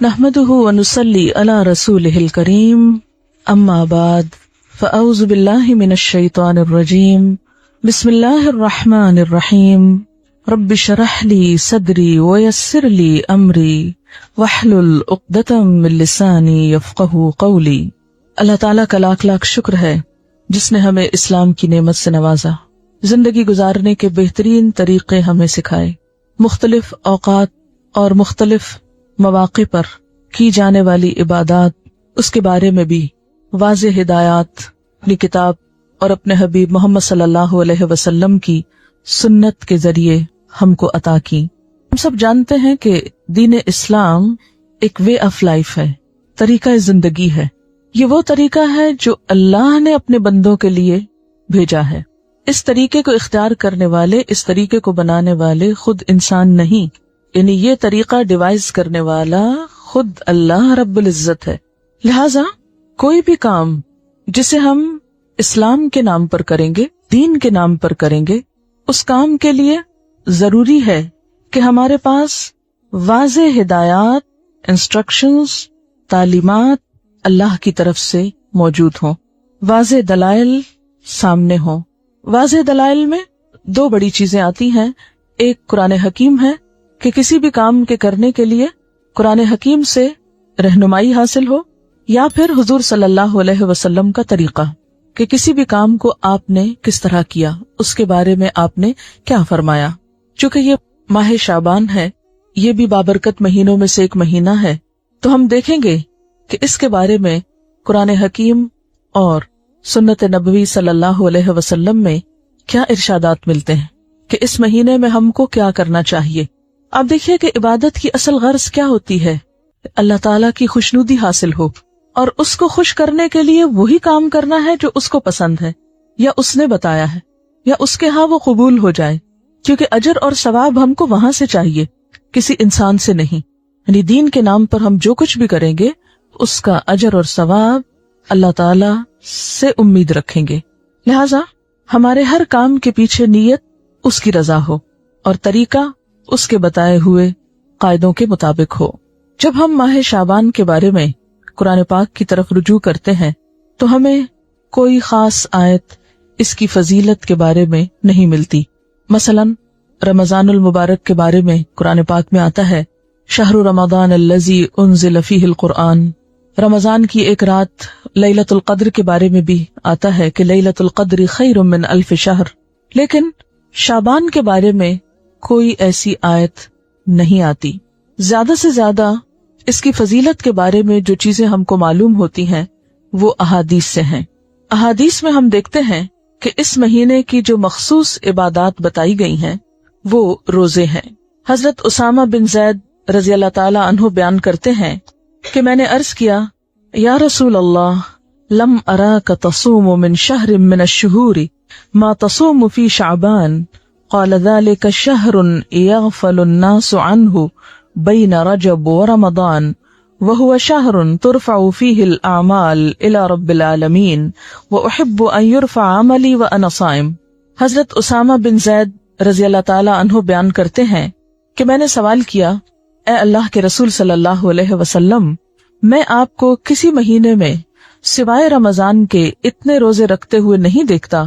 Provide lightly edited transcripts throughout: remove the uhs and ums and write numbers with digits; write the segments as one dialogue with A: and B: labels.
A: نحمده ونصلي على رسوله الكريم اما بعد فاعوذ بالله من الشيطان الرجيم بسم الله الرحمن الرحيم رب اشرح لي صدري ويسر لي امري واحلل عقدة من لساني يفقهوا قولي۔ اللہ تعالیٰ کا لاکھ لاکھ شکر ہے جس نے ہمیں اسلام کی نعمت سے نوازا، زندگی گزارنے کے بہترین طریقے ہمیں سکھائے، مختلف اوقات اور مختلف مواقع پر کی جانے والی عبادات، اس کے بارے میں بھی واضح ہدایات اپنی کتاب اور اپنے حبیب محمد صلی اللہ علیہ وسلم کی سنت کے ذریعے ہم کو عطا کی۔ ہم سب جانتے ہیں کہ دین اسلام ایک وے آف لائف ہے، طریقہ زندگی ہے۔ یہ وہ طریقہ ہے جو اللہ نے اپنے بندوں کے لیے بھیجا ہے۔ اس طریقے کو اختیار کرنے والے، اس طریقے کو بنانے والے خود انسان نہیں، یعنی یہ طریقہ ڈیوائز کرنے والا خود اللہ رب العزت ہے۔ لہذا کوئی بھی کام جسے ہم اسلام کے نام پر کریں گے، دین کے نام پر کریں گے، اس کام کے لیے ضروری ہے کہ ہمارے پاس واضح ہدایات، انسٹرکشنز، تعلیمات اللہ کی طرف سے موجود ہوں، واضح دلائل سامنے ہوں۔ واضح دلائل میں دو بڑی چیزیں آتی ہیں، ایک قرآن حکیم ہے کہ کسی بھی کام کے کرنے کے لیے قرآن حکیم سے رہنمائی حاصل ہو، یا پھر حضور صلی اللہ علیہ وسلم کا طریقہ کہ کسی بھی کام کو آپ نے کس طرح کیا، اس کے بارے میں آپ نے کیا فرمایا۔ چونکہ یہ ماہ شعبان ہے، یہ بھی بابرکت مہینوں میں سے ایک مہینہ ہے، تو ہم دیکھیں گے کہ اس کے بارے میں قرآن حکیم اور سنت نبوی صلی اللہ علیہ وسلم میں کیا ارشادات ملتے ہیں کہ اس مہینے میں ہم کو کیا کرنا چاہیے۔ آپ دیکھیے کہ عبادت کی اصل غرض کیا ہوتی ہے، اللہ تعالیٰ کی خوشنودی حاصل ہو، اور اس کو خوش کرنے کے لیے وہی کام کرنا ہے جو اس کو پسند ہے، یا اس نے بتایا ہے، یا اس کے ہاں وہ قبول ہو جائے، کیونکہ اجر اور ثواب ہم کو وہاں سے چاہیے، کسی انسان سے نہیں۔ یعنی دین کے نام پر ہم جو کچھ بھی کریں گے اس کا اجر اور ثواب اللہ تعالیٰ سے امید رکھیں گے۔ لہذا ہمارے ہر کام کے پیچھے نیت اس کی رضا ہو اور طریقہ اس کے بتائے ہوئے قاعدوں کے مطابق ہو۔ جب ہم ماہ شعبان کے بارے میں قرآن پاک کی طرف رجوع کرتے ہیں تو ہمیں کوئی خاص آیت اس کی فضیلت کے بارے میں نہیں ملتی۔ مثلا رمضان المبارک کے بارے میں قرآن پاک میں آتا ہے، شہر رمضان الذی انزل فیہ القرآن۔ رمضان کی ایک رات لیلۃ القدر کے بارے میں بھی آتا ہے کہ لیلۃ القدر خیر من الف شہر، لیکن شعبان کے بارے میں کوئی ایسی آیت نہیں آتی۔ زیادہ سے زیادہ اس کی فضیلت کے بارے میں جو چیزیں ہم کو معلوم ہوتی ہیں وہ احادیث سے ہیں۔ احادیث میں ہم دیکھتے ہیں کہ اس مہینے کی جو مخصوص عبادات بتائی گئی ہیں وہ روزے ہیں۔ حضرت اسامہ بن زید رضی اللہ تعالی عنہ بیان کرتے ہیں کہ میں نے عرض کیا، یا رسول اللہ، لم اراک تصوم من شہر من الشہور ما تصوم فی شعبان، قال ذلك شهر يغفل الناس عنه بين رجب ورمضان وهو شهر ترفع فيه الأعمال إلى رب العالمين وأحب أن يرفع عملي وأنا صائم۔ حضرت اسامہ بن زید رضی اللہ تعالی عنہ بیان کرتے ہیں کہ میں نے سوال کیا، اے اللہ کے رسول صلی اللہ علیہ وسلم، میں آپ کو کسی مہینے میں سوائے رمضان کے اتنے روزے رکھتے ہوئے نہیں دیکھتا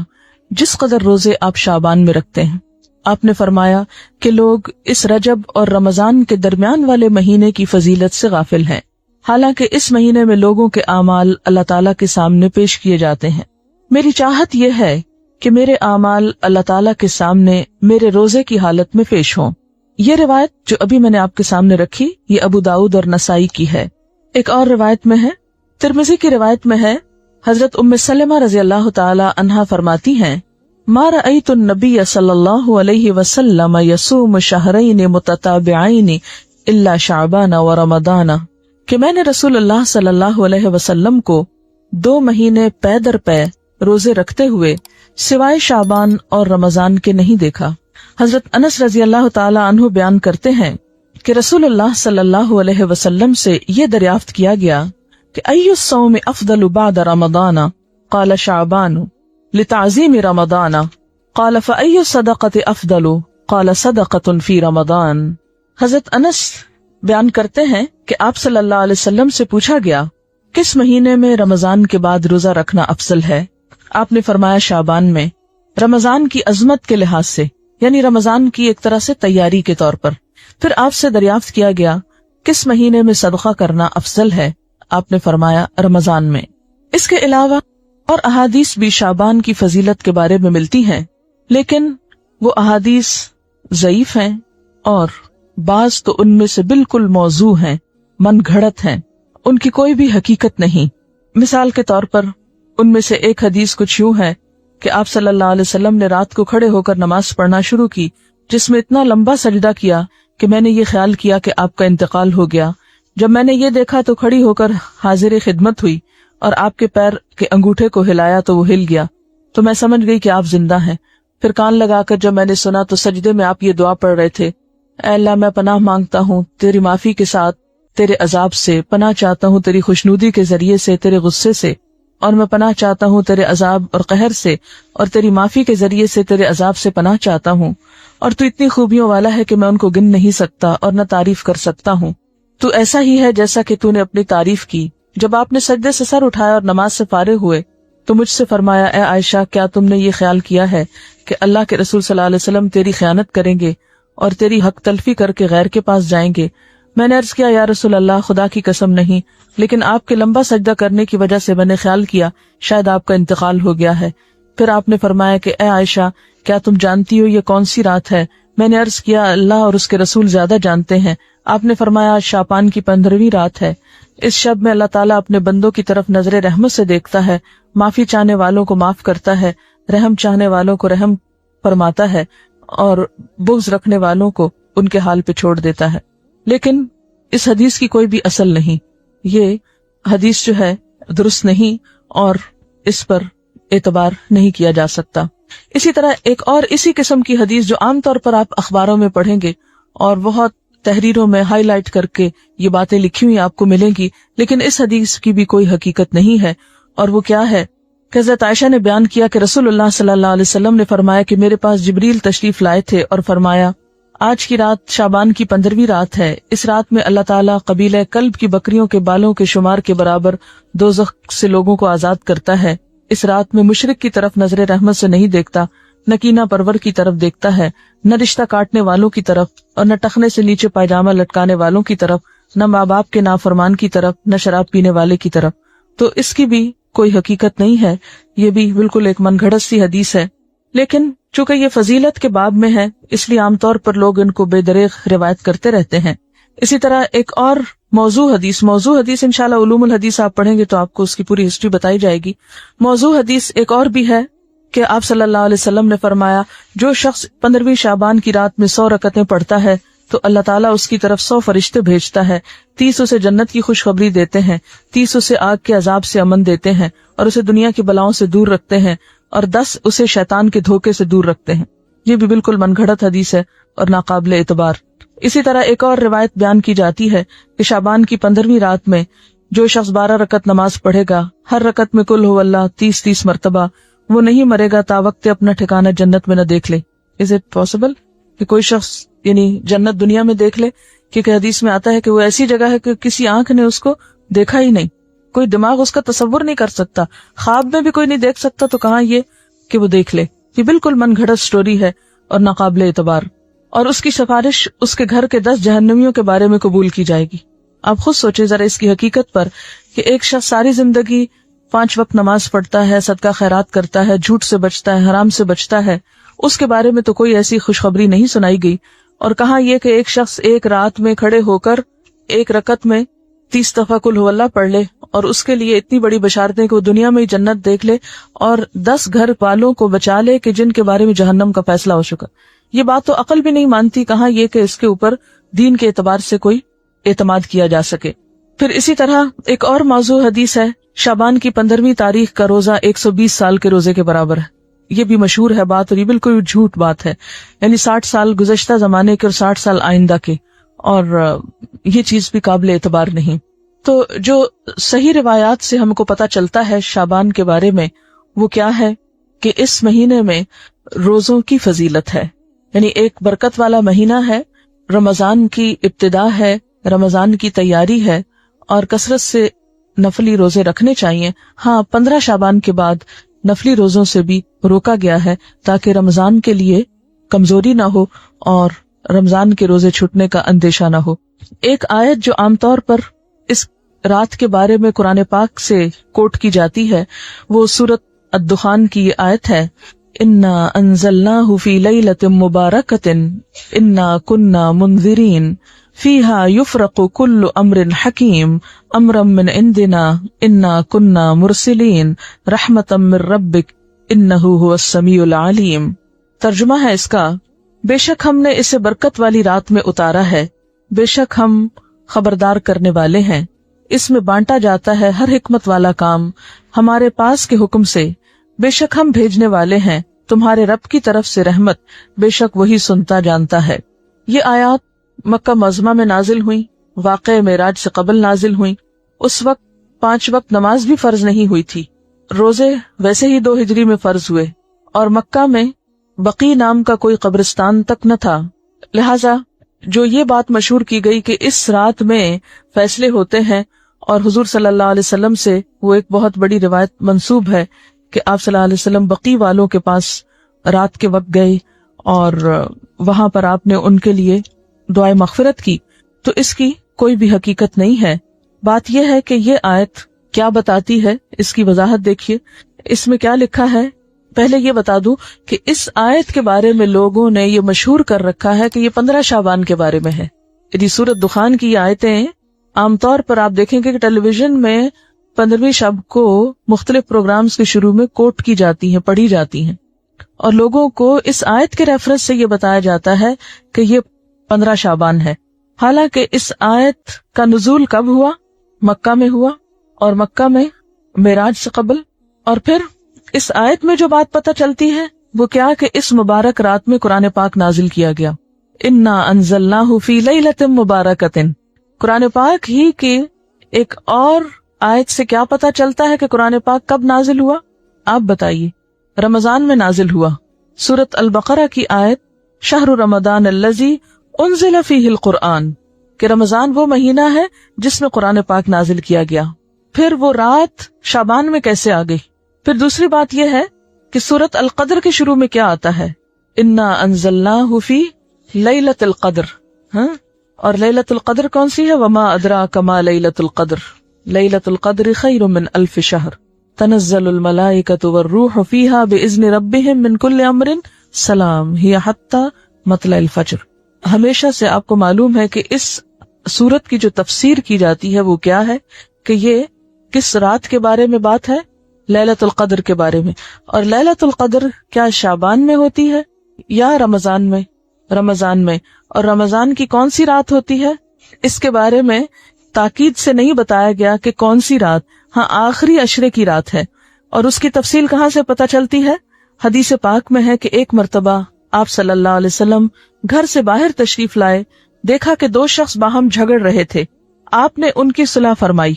A: جس قدر روزے آپ شعبان میں رکھتے ہیں۔ آپ نے فرمایا کہ لوگ اس رجب اور رمضان کے درمیان والے مہینے کی فضیلت سے غافل ہیں، حالانکہ اس مہینے میں لوگوں کے اعمال اللہ تعالیٰ کے سامنے پیش کیے جاتے ہیں۔ میری چاہت یہ ہے کہ میرے اعمال اللہ تعالیٰ کے سامنے میرے روزے کی حالت میں پیش ہوں۔ یہ روایت جو ابھی میں نے آپ کے سامنے رکھی یہ ابو داؤد اور نسائی کی ہے۔ ایک اور روایت میں ہے، ترمذی کی روایت میں ہے، حضرت ام سلمہ رضی اللہ تعالی عنہا فرماتی ہیں، ما رأيت النبي صلی اللہ علیہ وسلم يصوم شہرین متتابعین الا شعبان ورمضان، کہ میں نے رسول اللہ صلی اللہ علیہ وسلم کو 2 مہینے پے در پے روزے رکھتے ہوئے سوائے شعبان اور رمضان کے نہیں دیکھا۔ حضرت انس رضی اللہ تعالی عنہ بیان کرتے ہیں کہ رسول اللہ صلی اللہ علیہ وسلم سے یہ دریافت کیا گیا کہ ای الصوم افضل بعد رمضان، قال شعبان لتعظیم رمضان، قال فأي الصدقة افضل، قال صدقة فی رمضان۔ حضرت انس بیان کرتے ہیں کہ آپ صلی اللہ علیہ وسلم سے پوچھا گیا کس مہینے میں رمضان کے بعد روزہ رکھنا افضل ہے؟ آپ نے فرمایا شعبان میں، رمضان کی عظمت کے لحاظ سے، یعنی رمضان کی ایک طرح سے تیاری کے طور پر۔ پھر آپ سے دریافت کیا گیا کس مہینے میں صدقہ کرنا افضل ہے؟ آپ نے فرمایا رمضان میں۔ اس کے علاوہ اور احادیث بھی شعبان کی فضیلت کے بارے میں ملتی ہیں، لیکن وہ احادیث ضعیف ہیں اور بعض تو ان میں سے بالکل موضوع ہیں، من گھڑت ہیں، ان کی کوئی بھی حقیقت نہیں۔ مثال کے طور پر ان میں سے ایک حدیث کچھ یوں ہے کہ آپ صلی اللہ علیہ وسلم نے رات کو کھڑے ہو کر نماز پڑھنا شروع کی، جس میں اتنا لمبا سجدہ کیا کہ میں نے یہ خیال کیا کہ آپ کا انتقال ہو گیا۔ جب میں نے یہ دیکھا تو کھڑی ہو کر حاضر خدمت ہوئی اور آپ کے پیر کے انگوٹھے کو ہلایا تو وہ ہل گیا، تو میں سمجھ گئی کہ آپ زندہ ہیں۔ پھر کان لگا کر جب میں نے سنا تو سجدے میں آپ یہ دعا پڑھ رہے تھے، اے اللہ میں پناہ مانگتا ہوں تیری معافی کے ساتھ تیرے عذاب سے، پناہ چاہتا ہوں تیری خوشنودی کے ذریعے سے تیرے غصے سے، اور میں پناہ چاہتا ہوں تیرے عذاب اور قہر سے، اور تیری معافی کے ذریعے سے تیرے عذاب سے پناہ چاہتا ہوں، اور تو اتنی خوبیوں والا ہے کہ میں ان کو گن نہیں سکتا اور نہ تعریف کر سکتا ہوں۔ تو ایسا ہی ہے جیسا کہ تو نے اپنی تعریف کی۔ جب آپ نے سجدے سے سر اٹھایا اور نماز سے فارغ ہوئے تو مجھ سے فرمایا، اے عائشہ کیا تم نے یہ خیال کیا ہے کہ اللہ کے رسول صلی اللہ علیہ وسلم تیری خیانت کریں گے اور تیری حق تلفی کر کے غیر کے پاس جائیں گے؟ میں نے عرض کیا، یا رسول اللہ خدا کی قسم نہیں، لیکن آپ کے لمبا سجدہ کرنے کی وجہ سے میں نے خیال کیا شاید آپ کا انتقال ہو گیا ہے۔ پھر آپ نے فرمایا کہ اے عائشہ کیا تم جانتی ہو یہ کون سی رات ہے؟ میں نے عرض کیا، اللہ اور اس کے رسول زیادہ جانتے ہیں۔ آپ نے فرمایا آج شعبان کی 15ویں رات ہے۔ اس شب میں اللہ تعالیٰ اپنے بندوں کی طرف نظر رحمت سے دیکھتا ہے، معافی چاہنے والوں کو معاف کرتا ہے، رحم چاہنے والوں کو رحم فرماتا ہے، اور بغض رکھنے والوں کو ان کے حال پہ چھوڑ دیتا ہے۔ لیکن اس حدیث کی کوئی بھی اصل نہیں، یہ حدیث جو ہے درست نہیں اور اس پر اعتبار نہیں کیا جا سکتا۔ اسی طرح ایک اور اسی قسم کی حدیث جو عام طور پر آپ اخباروں میں پڑھیں گے اور بہت تحریروں میں ہائی لائٹ کر کے یہ باتیں لکھی ہوئی آپ کو ملیں گی، لیکن اس حدیث کی بھی کوئی حقیقت نہیں ہے، اور وہ کیا ہے کہ حضرت عائشہ نے بیان کیا کہ رسول اللہ صلی اللہ علیہ وسلم نے فرمایا کہ میرے پاس جبریل تشریف لائے تھے اور فرمایا آج کی رات شعبان کی 15ویں رات ہے، اس رات میں اللہ تعالیٰ قبیلہ کلب کی بکریوں کے بالوں کے شمار کے برابر دوزخ سے لوگوں کو آزاد کرتا ہے۔ اس رات میں مشرک کی طرف نظر رحمت سے نہیں دیکھتا، نہ کینہ پرور کی طرف دیکھتا ہے، نہ رشتہ کاٹنے والوں کی طرف، اور نہ ٹخنے سے نیچے پائجامہ لٹکانے والوں کی طرف، نہ ماں باپ کے نافرمان کی طرف، نہ شراب پینے والے کی طرف۔ تو اس کی بھی کوئی حقیقت نہیں ہے، یہ بھی بالکل ایک من گھڑت سی حدیث ہے، لیکن چونکہ یہ فضیلت کے باب میں ہے اس لیے عام طور پر لوگ ان کو بے دریغ روایت کرتے رہتے ہیں۔ اسی طرح ایک اور موضوع حدیث انشاءاللہ علوم الحدیث آپ پڑھیں گے تو آپ کو اس کی پوری ہسٹری بتائی جائے گی۔ موضوع حدیث ایک اور بھی ہے کہ آپ صلی اللہ علیہ وسلم نے فرمایا جو شخص 15ویں شعبان کی رات میں 100 رکعتیں پڑھتا ہے تو اللہ تعالیٰ اس کی طرف 100 فرشتے بھیجتا ہے، 30 اسے جنت کی خوشخبری دیتے ہیں، 30 اسے آگ کے عذاب سے امن دیتے ہیں اور اسے دنیا کی بلاؤں سے دور رکھتے ہیں، اور 10 اسے شیطان کے دھوکے سے دور رکھتے ہیں۔ یہ بھی بالکل من گھڑت حدیث ہے اور ناقابل اعتبار۔ اسی طرح ایک اور روایت بیان کی جاتی ہے کہ شعبان کی 15ویں رات میں جو شخص 12 رکعت نماز پڑھے گا، ہر رکعت میں قل هو اللہ 30 مرتبہ، وہ نہیں مرے گا تاوقت اپنا ٹھکانہ جنت میں نہ دیکھ لے۔ از اٹ پاسبل کہ کوئی شخص یعنی جنت دنیا میں دیکھ لے؟ کیونکہ حدیث میں آتا ہے کہ وہ ایسی جگہ ہے کہ کسی آنکھ نے اس کو دیکھا ہی نہیں، کوئی دماغ اس کا تصور نہیں کر سکتا، خواب میں بھی کوئی نہیں دیکھ سکتا، تو کہاں یہ کہ وہ دیکھ لے۔ یہ بالکل من گھڑت سٹوری ہے اور ناقابل اعتبار، اور اس کی سفارش اس کے گھر کے 10 جہنمیوں کے بارے میں قبول کی جائے گی۔ آپ خود سوچیں ذرا اس کی حقیقت پر کہ ایک شخص ساری زندگی 5 وقت نماز پڑھتا ہے، صدقہ خیرات کرتا ہے، جھوٹ سے بچتا ہے، حرام سے بچتا ہے، اس کے بارے میں تو کوئی ایسی خوشخبری نہیں سنائی گئی، اور کہاں یہ کہ ایک شخص ایک رات میں کھڑے ہو کر ایک رکعت میں 30 دفعہ قل هو اللہ پڑھ لے اور اس کے لیے اتنی بڑی بشارتیں کہ وہ دنیا میں ہی جنت دیکھ لے اور 10 گھر والوں کو بچا لے کہ جن کے بارے میں جہنم کا فیصلہ ہو چکا۔ یہ بات تو عقل بھی نہیں مانتی، کہاں یہ کہ اس کے اوپر دین کے اعتبار سے کوئی اعتماد کیا جا سکے۔ پھر اسی طرح ایک اور موضوع حدیث ہے، شعبان کی 15ویں تاریخ کا روزہ 120 سال کے روزے کے برابر ہے۔ یہ بھی مشہور ہے بات، اور یہ بالکل جھوٹ بات ہے، یعنی 60 سال گزشتہ زمانے کے اور 60 سال آئندہ کے، اور یہ چیز بھی قابل اعتبار نہیں۔ تو جو صحیح روایات سے ہم کو پتہ چلتا ہے شعبان کے بارے میں وہ کیا ہے کہ اس مہینے میں روزوں کی فضیلت ہے، یعنی ایک برکت والا مہینہ ہے، رمضان کی ابتدا ہے، رمضان کی تیاری ہے اور کثرت سے نفلی روزے رکھنے چاہیے. ہاں 15 شعبان کے بعد نفلی روزوں سے بھی روکا گیا ہے تاکہ رمضان کے لیے کمزوری نہ ہو اور رمضان کے روزے چھوٹنے کا اندیشہ نہ ہو. ایک آیت جو عام طور پر اس رات کے بارے میں قرآن پاک سے کوٹ کی جاتی ہے وہ سورۃ الدخان کی یہ آیت ہے، انا انزلناہ فی لیلۃ مبارکۃ انا کنا منذرین فیہا یفرق کل امر حکیم امرا من عندنا انا کنا مرسلین رحمتا من ربک انہ هو السمیع العلیم. ترجمہ ہے اس کا، بے شک ہم نے اسے برکت والی رات میں اتارا ہے، بے شک ہم خبردار کرنے والے ہیں. اس میں بانٹا جاتا ہے ہر حکمت والا کام ہمارے پاس کے حکم سے، بے شک ہم بھیجنے والے ہیں تمہارے رب کی طرف سے رحمت، بے شک وہی سنتا جانتا ہے. یہ آیات مکہ معظمہ میں نازل ہوئی، واقع معراج سے قبل نازل ہوئی. اس وقت 5 وقت نماز بھی فرض نہیں ہوئی تھی، روزے ویسے ہی 2 ہجری میں فرض ہوئے، اور مکہ میں بقی نام کا کوئی قبرستان تک نہ تھا. لہذا جو یہ بات مشہور کی گئی کہ اس رات میں فیصلے ہوتے ہیں، اور حضور صلی اللہ علیہ وسلم سے وہ ایک بہت بڑی روایت منسوب ہے کہ آپ صلی اللہ علیہ وسلم بقی والوں کے پاس رات کے وقت گئے اور وہاں پر آپ نے ان کے لیے دعائے مغفرت کی. تو اس کی کوئی بھی حقیقت نہیں ہے. بات یہ ہے کہ یہ آیت کیا بتاتی ہے، اس کی وضاحت دیکھیے. اس میں کیا لکھا ہے، پہلے یہ بتا دوں کہ اس آیت کے بارے میں لوگوں نے یہ مشہور کر رکھا ہے کہ یہ 15 شعبان کے بارے میں ہے. یعنی سورۃ دخان کی یہ آیتیں عام طور پر آپ دیکھیں گے کہ ٹیلی ویژن میں 15ویں شب کو مختلف پروگرامز کے شروع میں کوٹ کی جاتی ہیں، پڑھی جاتی ہیں، اور لوگوں کو اس آیت کے ریفرنس سے یہ بتایا جاتا ہے کہ یہ 15 شعبان ہے. حالانکہ اس آیت کا نزول کب ہوا؟ مکہ میں ہوا، اور مکہ میں معراج سے قبل. اور پھر اس آیت میں جو بات پتہ چلتی ہے وہ کیا کہ اس مبارک رات میں قرآن پاک نازل کیا گیا. انا انزلناہ فی لیلۃ مبارکۃ. قرآن پاک ہی کی ایک اور آیت سے کیا پتہ چلتا ہے کہ قرآن پاک کب نازل ہوا؟ آپ بتائیے. رمضان میں نازل ہوا. سورۃ البقرہ کی آیت شہر رمضان الذی انزل فیہ القرآن، کہ رمضان وہ مہینہ ہے جس میں قرآن پاک نازل کیا گیا. پھر وہ رات شعبان میں کیسے آ گئی؟ پھر دوسری بات یہ ہے کہ سورۃ القدر کے شروع میں کیا آتا ہے؟ انا انزلناہ فی لیلۃ القدر. اور لیلۃ القدر کون سی ہے؟ وما ادراک ما لیلۃ القدر لیلۃ القدر خیر من الف شہر تنزل الملائکۃ والروح فیہا باذن ربہم من کل امر سلام ہی حتی مطلع الفجر. ہمیشہ سے آپ کو معلوم ہے کہ اس سورت کی جو تفسیر کی جاتی ہے وہ کیا ہے کہ یہ کس رات کے بارے میں بات ہے؟ لیلۃ القدر کے بارے میں. اور لیلۃ القدر کیا شعبان میں ہوتی ہے یا رمضان میں؟ رمضان میں. اور رمضان کی کون سی رات ہوتی ہے؟ اس کے بارے میں تاکید سے نہیں بتایا گیا کہ کون سی رات. ہاں آخری عشرے کی رات ہے. اور اس کی تفصیل کہاں سے پتہ چلتی ہے؟ حدیث پاک میں ہے کہ ایک مرتبہ آپ صلی اللہ علیہ وسلم گھر سے باہر تشریف لائے، دیکھا کہ 2 شخص باہم جھگڑ رہے تھے. آپ نے ان کی صلح فرمائی،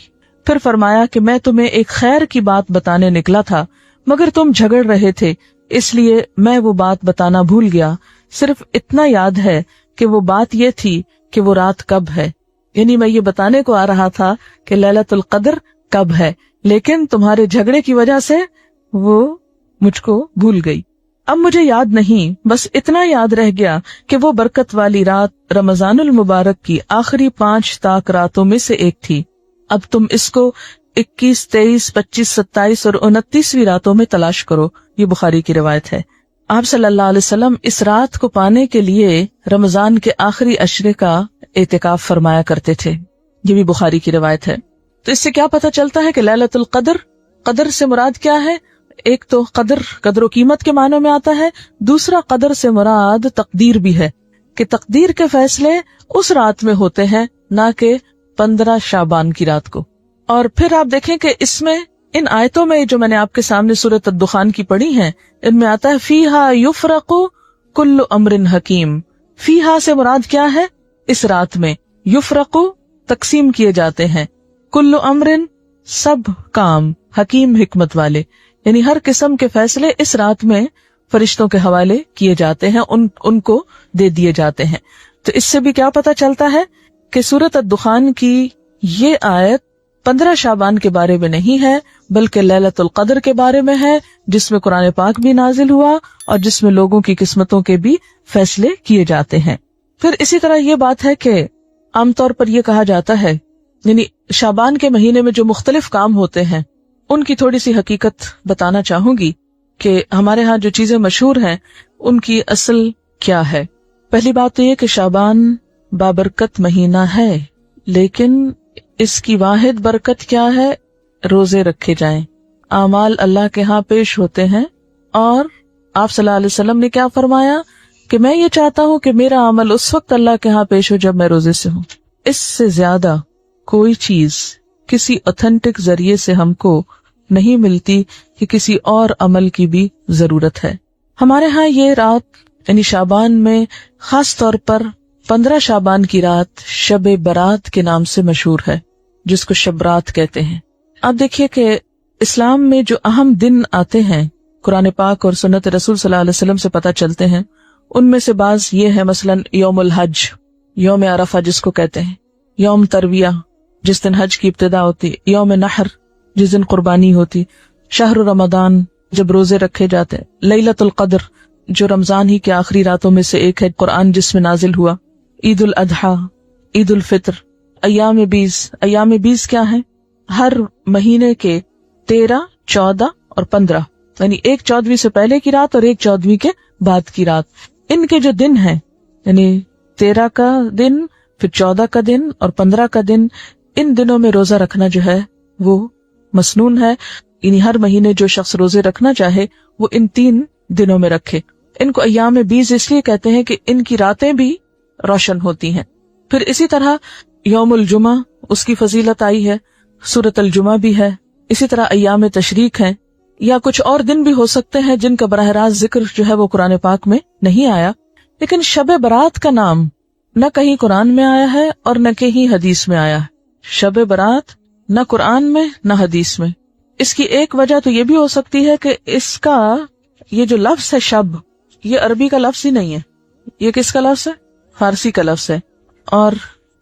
A: پھر فرمایا کہ میں تمہیں ایک خیر کی بات بتانے نکلا تھا مگر تم جھگڑ رہے تھے، اس لیے میں وہ بات بتانا بھول گیا. صرف اتنا یاد ہے کہ وہ بات یہ تھی کہ وہ رات کب ہے. یعنی میں یہ بتانے کو آ رہا تھا کہ لیلۃ القدر کب ہے، لیکن تمہارے جھگڑے کی وجہ سے وہ مجھ کو بھول گئی. اب مجھے یاد نہیں، بس اتنا یاد رہ گیا کہ وہ برکت والی رات رمضان المبارک کی آخری 5 تاک راتوں میں سے ایک تھی. اب تم اس کو 21، 23، 25، 27 اور 29ویں راتوں میں تلاش کرو. یہ بخاری کی روایت ہے. آپ صلی اللہ علیہ وسلم اس رات کو پانے کے لیے رمضان کے آخری عشرے کا اعتکاف فرمایا کرتے تھے. یہ بھی بخاری کی روایت ہے. تو اس سے کیا پتہ چلتا ہے کہ لیلۃ القدر، قدر سے مراد کیا ہے؟ ایک تو قدر و قیمت کے معنوں میں آتا ہے، دوسرا قدر سے مراد تقدیر بھی ہے کہ تقدیر کے فیصلے اس رات میں ہوتے ہیں، نہ کہ 15 شعبان کی رات کو. اور پھر آپ دیکھیں کہ اس میں ان آیتوں میں جو میں نے آپ کے سامنے سورۃ الدخان کی پڑھی ہیں، ان میں آتا ہے فیہا یفرق کل امر حکیم. فیہا سے مراد کیا ہے؟ اس رات میں یفرق تقسیم کیے جاتے ہیں، کل امر سب کام، حکیم حکمت والے، یعنی ہر قسم کے فیصلے اس رات میں فرشتوں کے حوالے کیے جاتے ہیں، ان کو دے دیے جاتے ہیں. تو اس سے بھی کیا پتہ چلتا ہے کہ سورۃ الدخان کی یہ آیت 15 شعبان کے بارے میں نہیں ہے بلکہ لیلۃ القدر کے بارے میں ہے، جس میں قرآن پاک بھی نازل ہوا اور جس میں لوگوں کی قسمتوں کے بھی فیصلے کیے جاتے ہیں۔ پھر اسی طرح یہ بات ہے کہ عام طور پر یہ کہا جاتا ہے، یعنی شعبان کے مہینے میں جو مختلف کام ہوتے ہیں ان کی تھوڑی سی حقیقت بتانا چاہوں گی کہ ہمارے ہاں جو چیزیں مشہور ہیں ان کی اصل کیا ہے۔ پہلی بات تو یہ کہ شعبان بابرکت مہینہ ہے، لیکن اس کی واحد برکت کیا ہے؟ روزے رکھے جائیں، اعمال اللہ کے ہاں پیش ہوتے ہیں، اور آپ صلی اللہ علیہ وسلم نے کیا فرمایا کہ میں یہ چاہتا ہوں کہ میرا عمل اس وقت اللہ کے ہاں پیش ہو جب میں روزے سے ہوں۔ اس سے زیادہ کوئی چیز کسی اوتھینٹک ذریعے سے ہم کو نہیں ملتی کہ کسی اور عمل کی بھی ضرورت ہے۔ ہمارے ہاں یہ رات یعنی شعبان میں خاص طور پر 15 شعبان کی رات شب برات کے نام سے مشہور ہے، جس کو شب رات کہتے ہیں۔ آپ دیکھیے کہ اسلام میں جو اہم دن آتے ہیں قرآن پاک اور سنت رسول صلی اللہ علیہ وسلم سے پتہ چلتے ہیں، ان میں سے بعض یہ ہے، مثلا یوم الحج، یوم عرفہ جس کو کہتے ہیں، یوم ترویہ جس دن حج کی ابتدا ہوتی، یوم نحر جس دن قربانی ہوتی، شہر رمضان جب روزے رکھے جاتے، لیلۃ القدر جو رمضان ہی کے آخری راتوں میں سے ایک ہے، قرآن جس میں نازل ہوا، عید الاضحیٰ، عید الفطر، ایام 20۔ ایام 20 کیا ہے؟ ہر مہینے کے 13، 14 اور 15، یعنی ایک 14ویں سے پہلے کی رات اور ایک 14ویں کے بعد کی رات۔ ان کے جو دن ہیں یعنی 13 کا دن، پھر 14 کا دن اور 15 کا دن، ان دنوں میں روزہ رکھنا جو ہے وہ مسنون ہے، یعنی ہر مہینے جو شخص روزے رکھنا چاہے وہ ان 3 دنوں میں رکھے۔ ان کو ایام 20 اس لیے کہتے ہیں کہ ان کی راتیں بھی روشن ہوتی ہیں۔ پھر اسی طرح یوم الجمعہ، اس کی فضیلت آئی ہے، سورۃ الجمعہ بھی ہے، اسی طرح ایام تشریق ہیں، یا کچھ اور دن بھی ہو سکتے ہیں جن کا براہ راست ذکر جو ہے وہ قرآن پاک میں نہیں آیا۔ لیکن شب برات کا نام نہ کہیں قرآن میں آیا ہے اور نہ کہیں حدیث میں آیا ہے۔ شب برات نہ قرآن میں نہ حدیث میں۔ اس کی ایک وجہ تو یہ بھی ہو سکتی ہے کہ اس کا یہ جو لفظ ہے شب، یہ عربی کا لفظ ہی نہیں ہے، یہ کس کا لفظ ہے؟ فارسی کا لفظ ہے، اور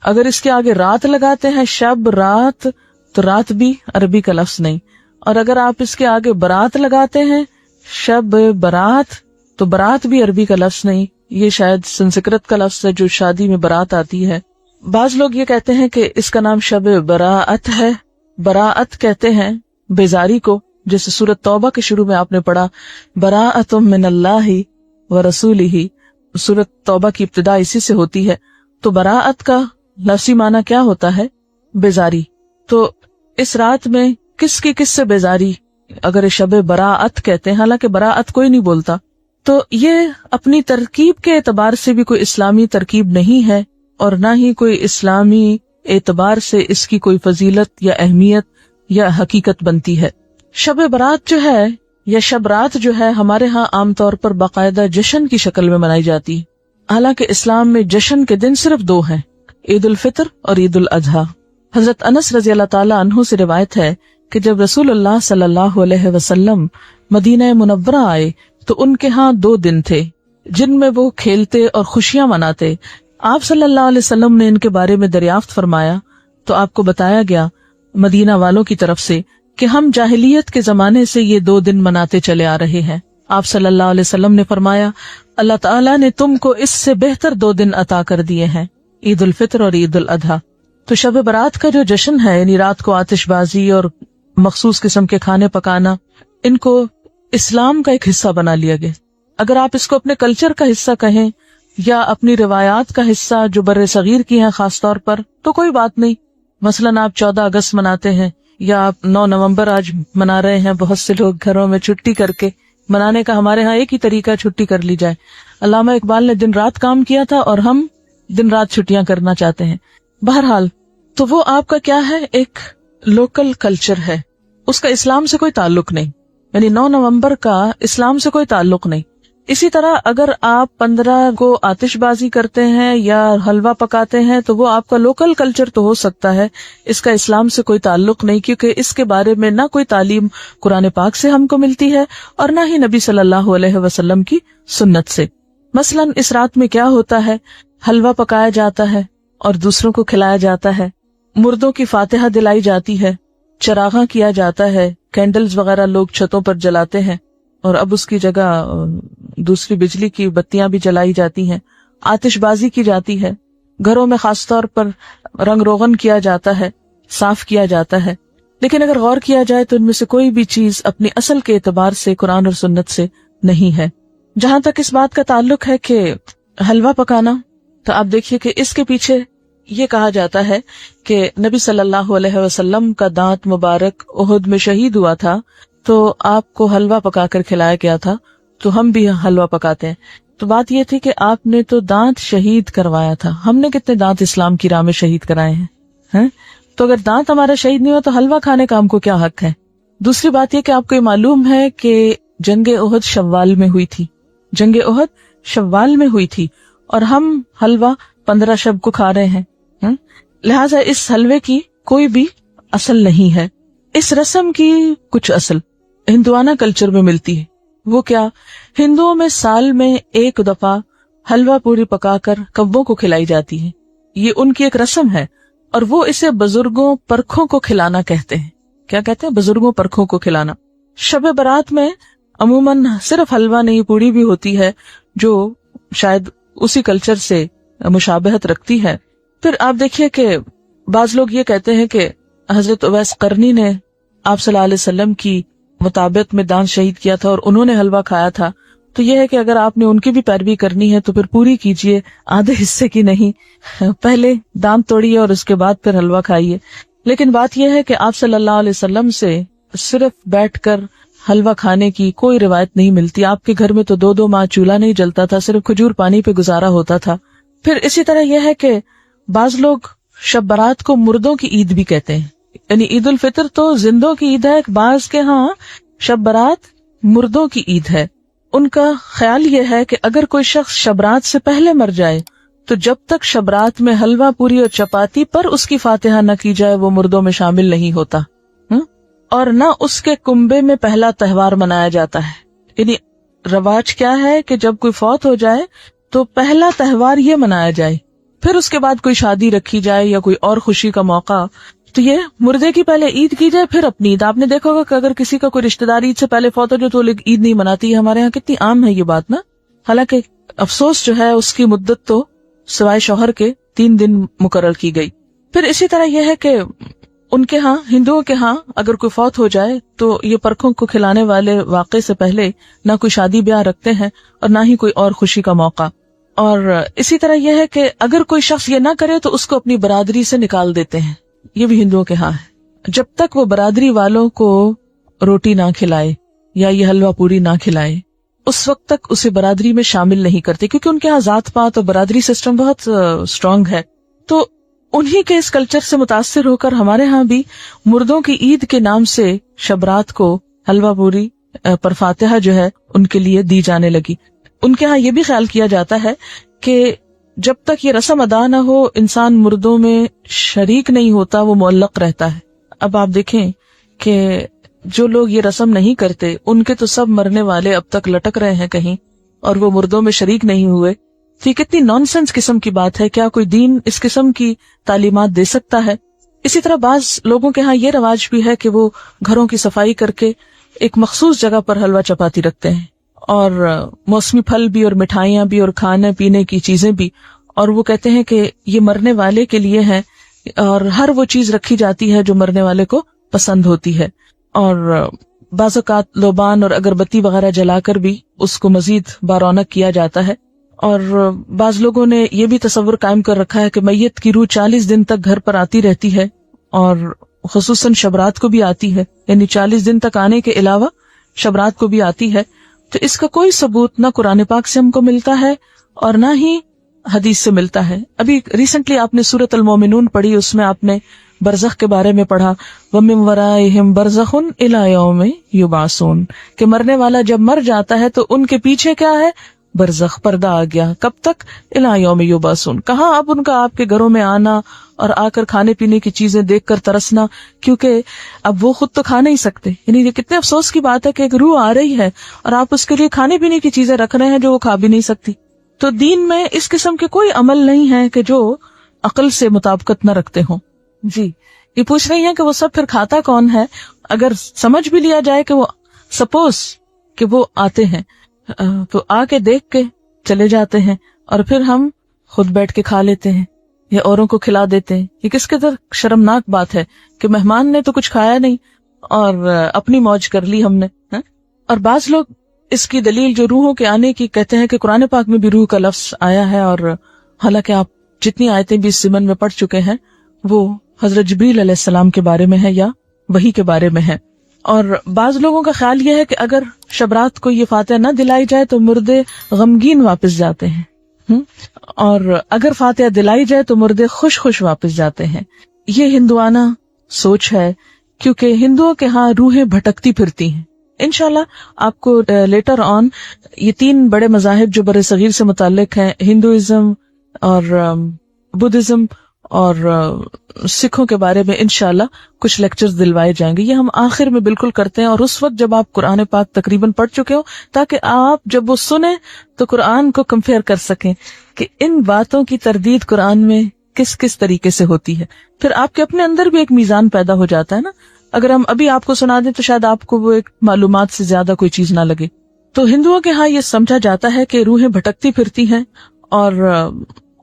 A: اگر اس کے آگے رات لگاتے ہیں شب رات تو رات بھی عربی کا لفظ نہیں، اور اگر آپ اس کے آگے برات لگاتے ہیں شب برات تو برات بھی عربی کا لفظ نہیں، یہ شاید سنسکرت کا لفظ ہے جو شادی میں برات آتی ہے۔ بعض لوگ یہ کہتے ہیں کہ اس کا نام شب براءت ہے، براءت کہتے ہیں بیزاری کو، جیسے سورۃ توبہ کے شروع میں آپ نے پڑھا براءۃ من اللہ ورسولہ، سورۃ توبہ کی ابتدا اسی سے ہوتی ہے، تو براءت کا لفظی معنی کیا ہوتا ہے؟ بیزاری۔ تو اس رات میں کس کی کس سے بیزاری اگر شب براءت کہتے ہیں، حالانکہ براءت کوئی نہیں بولتا، تو یہ اپنی ترکیب کے اعتبار سے بھی کوئی اسلامی ترکیب نہیں ہے، اور نہ ہی کوئی اسلامی اعتبار سے اس کی کوئی فضیلت یا اہمیت یا حقیقت بنتی ہے۔ شب برات جو ہے یا شب رات جو ہے ہمارے ہاں عام طور پر باقاعدہ جشن کی شکل میں منائی جاتی ہے، حالانکہ اسلام میں جشن کے دن صرف 2 ہیں، عید الفطر اور عید الاضحیٰ۔ حضرت انس رضی اللہ تعالیٰ عنہ سے روایت ہے کہ جب رسول اللہ صلی اللہ علیہ وسلم مدینہ منورہ آئے تو ان کے ہاں 2 دن تھے جن میں وہ کھیلتے اور خوشیاں مناتے۔ آپ صلی اللہ علیہ وسلم نے ان کے بارے میں دریافت فرمایا تو آپ کو بتایا گیا مدینہ والوں کی طرف سے کہ ہم جاہلیت کے زمانے سے یہ 2 دن مناتے چلے آ رہے ہیں۔ آپ صلی اللہ علیہ وسلم نے فرمایا اللہ تعالیٰ نے تم کو اس سے بہتر 2 دن عطا کر دیے ہیں، عید الفطر اور عید الاضحیٰ۔ تو شب برات کا جو جشن ہے یعنی رات کو آتش بازی اور مخصوص قسم کے کھانے پکانا، ان کو اسلام کا ایک حصہ بنا لیا گیا۔ اگر آپ اس کو اپنے کلچر کا حصہ کہیں یا اپنی روایات کا حصہ جو بر صغیر کی ہیں خاص طور پر، تو کوئی بات نہیں۔ مثلاً آپ 14 اگست مناتے ہیں یا آپ 9 نومبر آج منا رہے ہیں، بہت سے لوگ گھروں میں چھٹی کر کے منانے کا ہمارے ہاں ایک ہی طریقہ چھٹی کر لی جائے۔ علامہ اقبال نے دن رات کام کیا تھا اور ہم دن رات چھٹیاں کرنا چاہتے ہیں۔ بہرحال تو وہ آپ کا کیا ہے، ایک لوکل کلچر ہے، اس کا اسلام سے کوئی تعلق نہیں، یعنی 9 نومبر کا اسلام سے کوئی تعلق نہیں۔ اسی طرح اگر آپ 15 کو آتش بازی کرتے ہیں یا حلوہ پکاتے ہیں تو وہ آپ کا لوکل کلچر تو ہو سکتا ہے، اس کا اسلام سے کوئی تعلق نہیں، کیونکہ اس کے بارے میں نہ کوئی تعلیم قرآن پاک سے ہم کو ملتی ہے اور نہ ہی نبی صلی اللہ علیہ وسلم کی سنت سے۔ مثلاً اس رات میں کیا ہوتا ہے، حلوہ پکایا جاتا ہے اور دوسروں کو کھلایا جاتا ہے، مردوں کی فاتحہ دلائی جاتی ہے، چراغاں کیا جاتا ہے، کینڈلز وغیرہ لوگ چھتوں پر جلاتے ہیں، اور اب اس کی جگہ دوسری بجلی کی بتیاں بھی جلائی جاتی ہیں، آتش بازی کی جاتی ہے، گھروں میں خاص طور پر رنگ روغن کیا جاتا ہے، صاف کیا جاتا ہے. لیکن اگر غور کیا جائے تو ان میں سے کوئی بھی چیز اپنی اصل کے اعتبار سے قرآن اور سنت سے نہیں ہے. جہاں تک اس بات کا تعلق ہے کہ حلوہ پکانا، تو آپ دیکھیے کہ اس کے پیچھے یہ کہا جاتا ہے کہ نبی صلی اللہ علیہ وسلم کا دانت مبارک احد میں شہید ہوا تھا تو آپ کو حلوہ پکا کر کھلایا گیا تھا، تو ہم بھی حلوہ پکاتے ہیں. تو بات یہ تھی کہ آپ نے تو دانت شہید کروایا تھا، ہم نے کتنے دانت اسلام کی راہ میں شہید کرائے ہیں؟ تو اگر دانت ہمارا شہید نہیں ہوا تو حلوہ کھانے کا ہم کو کیا حق ہے؟ دوسری بات یہ کہ آپ کو یہ معلوم ہے کہ جنگ احد شوال میں ہوئی تھی، جنگ احد شوال میں ہوئی تھی، اور ہم حلوہ 15 شب کو کھا رہے ہیں. لہٰذا اس حلوے کی کوئی بھی اصل نہیں ہے. اس رسم کی کچھ اصل ہندوانہ کلچر میں ملتی ہے. وہ کیا؟ ہندوؤں میں سال میں ایک دفعہ حلوہ پوری پکا کر کبوں کو کھلائی جاتی ہے. یہ ان کی ایک رسم ہے، اور وہ اسے بزرگوں پرکھوں کو کھلانا کہتے ہیں. کیا کہتے ہیں؟ بزرگوں پرکھوں کو کھلانا. شب برات میں عموماً صرف حلوہ نہیں، پوری بھی ہوتی ہے جو شاید اسی کلچر سے مشابہت رکھتی ہے. پھر آپ دیکھیے کہ بعض لوگ یہ کہتے ہیں کہ حضرت اویس قرنی نے آپ صلی اللہ علیہ وسلم کی مطابق میں دانت شہید کیا تھا اور انہوں نے حلوہ کھایا تھا. تو یہ ہے کہ اگر آپ نے ان کی بھی پیروی کرنی ہے تو پھر پوری کیجئے، آدھے حصے کی نہیں. پہلے دانت توڑیے اور اس کے بعد پھر حلوہ کھائیے. لیکن بات یہ ہے کہ آپ صلی اللہ علیہ وسلم سے صرف بیٹھ کر حلوہ کھانے کی کوئی روایت نہیں ملتی. آپ کے گھر میں تو 2 ماہ چولہا نہیں جلتا تھا، صرف کھجور پانی پہ گزارا ہوتا تھا. پھر اسی طرح یہ ہے کہ بعض لوگ شب برات کو مردوں کی عید بھی کہتے ہیں، یعنی عید الفطر تو زندوں کی عید ہے، بعض کے ہاں شب برات مردوں کی عید ہے. ان کا خیال یہ ہے کہ اگر کوئی شخص شب رات سے پہلے مر جائے تو جب تک شب رات میں حلوہ پوری اور چپاتی پر اس کی فاتحہ نہ کی جائے وہ مردوں میں شامل نہیں ہوتا، اور نہ اس کے کنبے میں پہلا تہوار منایا جاتا ہے. یعنی رواج کیا ہے کہ جب کوئی فوت ہو جائے تو پہلا تہوار یہ منایا جائے، پھر اس کے بعد کوئی شادی رکھی جائے یا کوئی اور خوشی کا موقع. تو یہ مردے کی پہلے عید کی جائے پھر اپنی عید. آپ نے دیکھا ہوگا کہ اگر کسی کا کوئی رشتہ دار عید سے پہلے فوت ہو جائے تو عید نہیں مناتی ہے. ہمارے یہاں کتنی عام ہے یہ بات نا. حالانکہ افسوس جو ہے اس کی مدت تو سوائے شوہر کے 3 دن مقرر کی گئی. پھر اسی طرح یہ ہے کہ ان کے ہاں، ہندوؤں کے ہاں، اگر کوئی فوت ہو جائے تو یہ پرکھوں کو کھلانے والے واقعے سے پہلے نہ کوئی شادی بیاہ رکھتے ہیں اور نہ ہی کوئی اور خوشی کا موقع. اور اسی طرح یہ ہے کہ اگر کوئی شخص یہ نہ کرے تو اس کو اپنی برادری سے نکال دیتے ہیں. یہ بھی ہندوؤں کے ہاں ہے. جب تک وہ برادری والوں کو روٹی نہ کھلائے یا یہ حلوہ پوری نہ کھلائے اس وقت تک اسے برادری میں شامل نہیں کرتے، کیونکہ ان کے ہاں ذات پات اور برادری سسٹم بہت اسٹرانگ ہے. تو انہی کے اس کلچر سے متاثر ہو کر ہمارے ہاں بھی مردوں کی عید کے نام سے شب رات کو حلوہ پوری پر فاتحہ جو ہے ان کے لیے دی جانے لگی. ان کے ہاں یہ بھی خیال کیا جاتا ہے کہ جب تک یہ رسم ادا نہ ہو انسان مردوں میں شریک نہیں ہوتا، وہ معلق رہتا ہے. اب آپ دیکھیں کہ جو لوگ یہ رسم نہیں کرتے ان کے تو سب مرنے والے اب تک لٹک رہے ہیں کہیں، اور وہ مردوں میں شریک نہیں ہوئے. تو یہ کتنی نان سینس قسم کی بات ہے. کیا کوئی دین اس قسم کی تعلیمات دے سکتا ہے؟ اسی طرح بعض لوگوں کے ہاں یہ رواج بھی ہے کہ وہ گھروں کی صفائی کر کے ایک مخصوص جگہ پر حلوہ چپاتی رکھتے ہیں، اور موسمی پھل بھی اور مٹھائیاں بھی اور کھانے پینے کی چیزیں بھی، اور وہ کہتے ہیں کہ یہ مرنے والے کے لیے ہے، اور ہر وہ چیز رکھی جاتی ہے جو مرنے والے کو پسند ہوتی ہے. اور بعض اوقات لوبان اور اگربتی وغیرہ جلا کر بھی اس کو مزید بارونق کیا جاتا ہے. اور بعض لوگوں نے یہ بھی تصور قائم کر رکھا ہے کہ میت کی روح 40 دن تک گھر پر آتی رہتی ہے، اور خصوصاً شبرات کو بھی آتی ہے، یعنی 40 دن تک آنے کے علاوہ شبرات کو بھی آتی ہے. تو اس کا کوئی ثبوت نہ قرآن پاک سے ہم کو ملتا ہے اور نہ ہی حدیث سے ملتا ہے. ابھی ریسنٹلی آپ نے سورۃ المومنون پڑھی، اس میں آپ نے برزخ کے بارے میں پڑھا، وَمِن وَرَائِهِمْ بَرْزَخٌ إِلَىٰ يَوْمِ يُبْعَثُونَ، کہ مرنے والا جب مر جاتا ہے تو ان کے پیچھے کیا ہے؟ برزخ، پردہ آ گیا. کب تک؟ إِلَىٰ يَوْمِ يُبْعَثُونَ. کہاں اب ان کا آپ کے گھروں میں آنا اور آ کر کھانے پینے کی چیزیں دیکھ کر ترسنا، کیونکہ اب وہ خود تو کھا نہیں سکتے. یعنی یہ کتنے افسوس کی بات ہے کہ ایک روح آ رہی ہے اور آپ اس کے لیے کھانے پینے کی چیزیں رکھ رہے ہیں جو وہ کھا بھی نہیں سکتی. تو دین میں اس قسم کے کوئی عمل نہیں ہے کہ جو عقل سے مطابقت نہ رکھتے ہوں. جی یہ پوچھ رہی ہیں کہ وہ سب پھر کھاتا کون ہے. اگر سمجھ بھی لیا جائے کہ وہ سپوز کہ وہ آتے ہیں تو آ کے دیکھ کے چلے جاتے ہیں اور پھر ہم خود بیٹھ کے کھا لیتے ہیں یا اوروں کو کھلا دیتے ہیں. یہ کس قدر شرمناک بات ہے کہ مہمان نے تو کچھ کھایا نہیں اور اپنی موج کر لی ہم نے. اور بعض لوگ اس کی دلیل جو روحوں کے آنے کی کہتے ہیں کہ قرآن پاک میں بھی روح کا لفظ آیا ہے، اور حالانکہ آپ جتنی آیتیں بھی اس ضمن میں پڑھ چکے ہیں وہ حضرت جبریل علیہ السلام کے بارے میں ہے یا وحی کے بارے میں ہے. اور بعض لوگوں کا خیال یہ ہے کہ اگر شب رات کو یہ فاتحہ نہ دلائی جائے تو مردے غمگین واپس جاتے ہیں، اور اگر فاتحہ دلائی جائے تو مردے خوش خوش واپس جاتے ہیں. یہ ہندوانہ سوچ ہے، کیونکہ ہندوؤں کے ہاں روحیں بھٹکتی پھرتی ہیں. انشاءاللہ آپ کو لیٹر آن یہ 3 بڑے مذاہب جو بر صغیر سے متعلق ہیں، ہندوازم اور بدھزم اور سکھوں کے بارے میں انشاءاللہ کچھ لیکچرز دلوائے جائیں گے. یہ ہم آخر میں بالکل کرتے ہیں، اور اس وقت جب آپ قرآن پاک تقریباً پڑھ چکے ہو تاکہ آپ جب وہ سنیں تو قرآن کو کمپیئر کر سکیں کہ ان باتوں کی تردید قرآن میں کس کس طریقے سے ہوتی ہے. پھر آپ کے اپنے اندر بھی ایک میزان پیدا ہو جاتا ہے نا. اگر ہم ابھی آپ کو سنا دیں تو شاید آپ کو وہ ایک معلومات سے زیادہ کوئی چیز نہ لگے. تو ہندوؤں کے ہاں یہ سمجھا جاتا ہے کہ روحیں بھٹکتی پھرتی ہیں، اور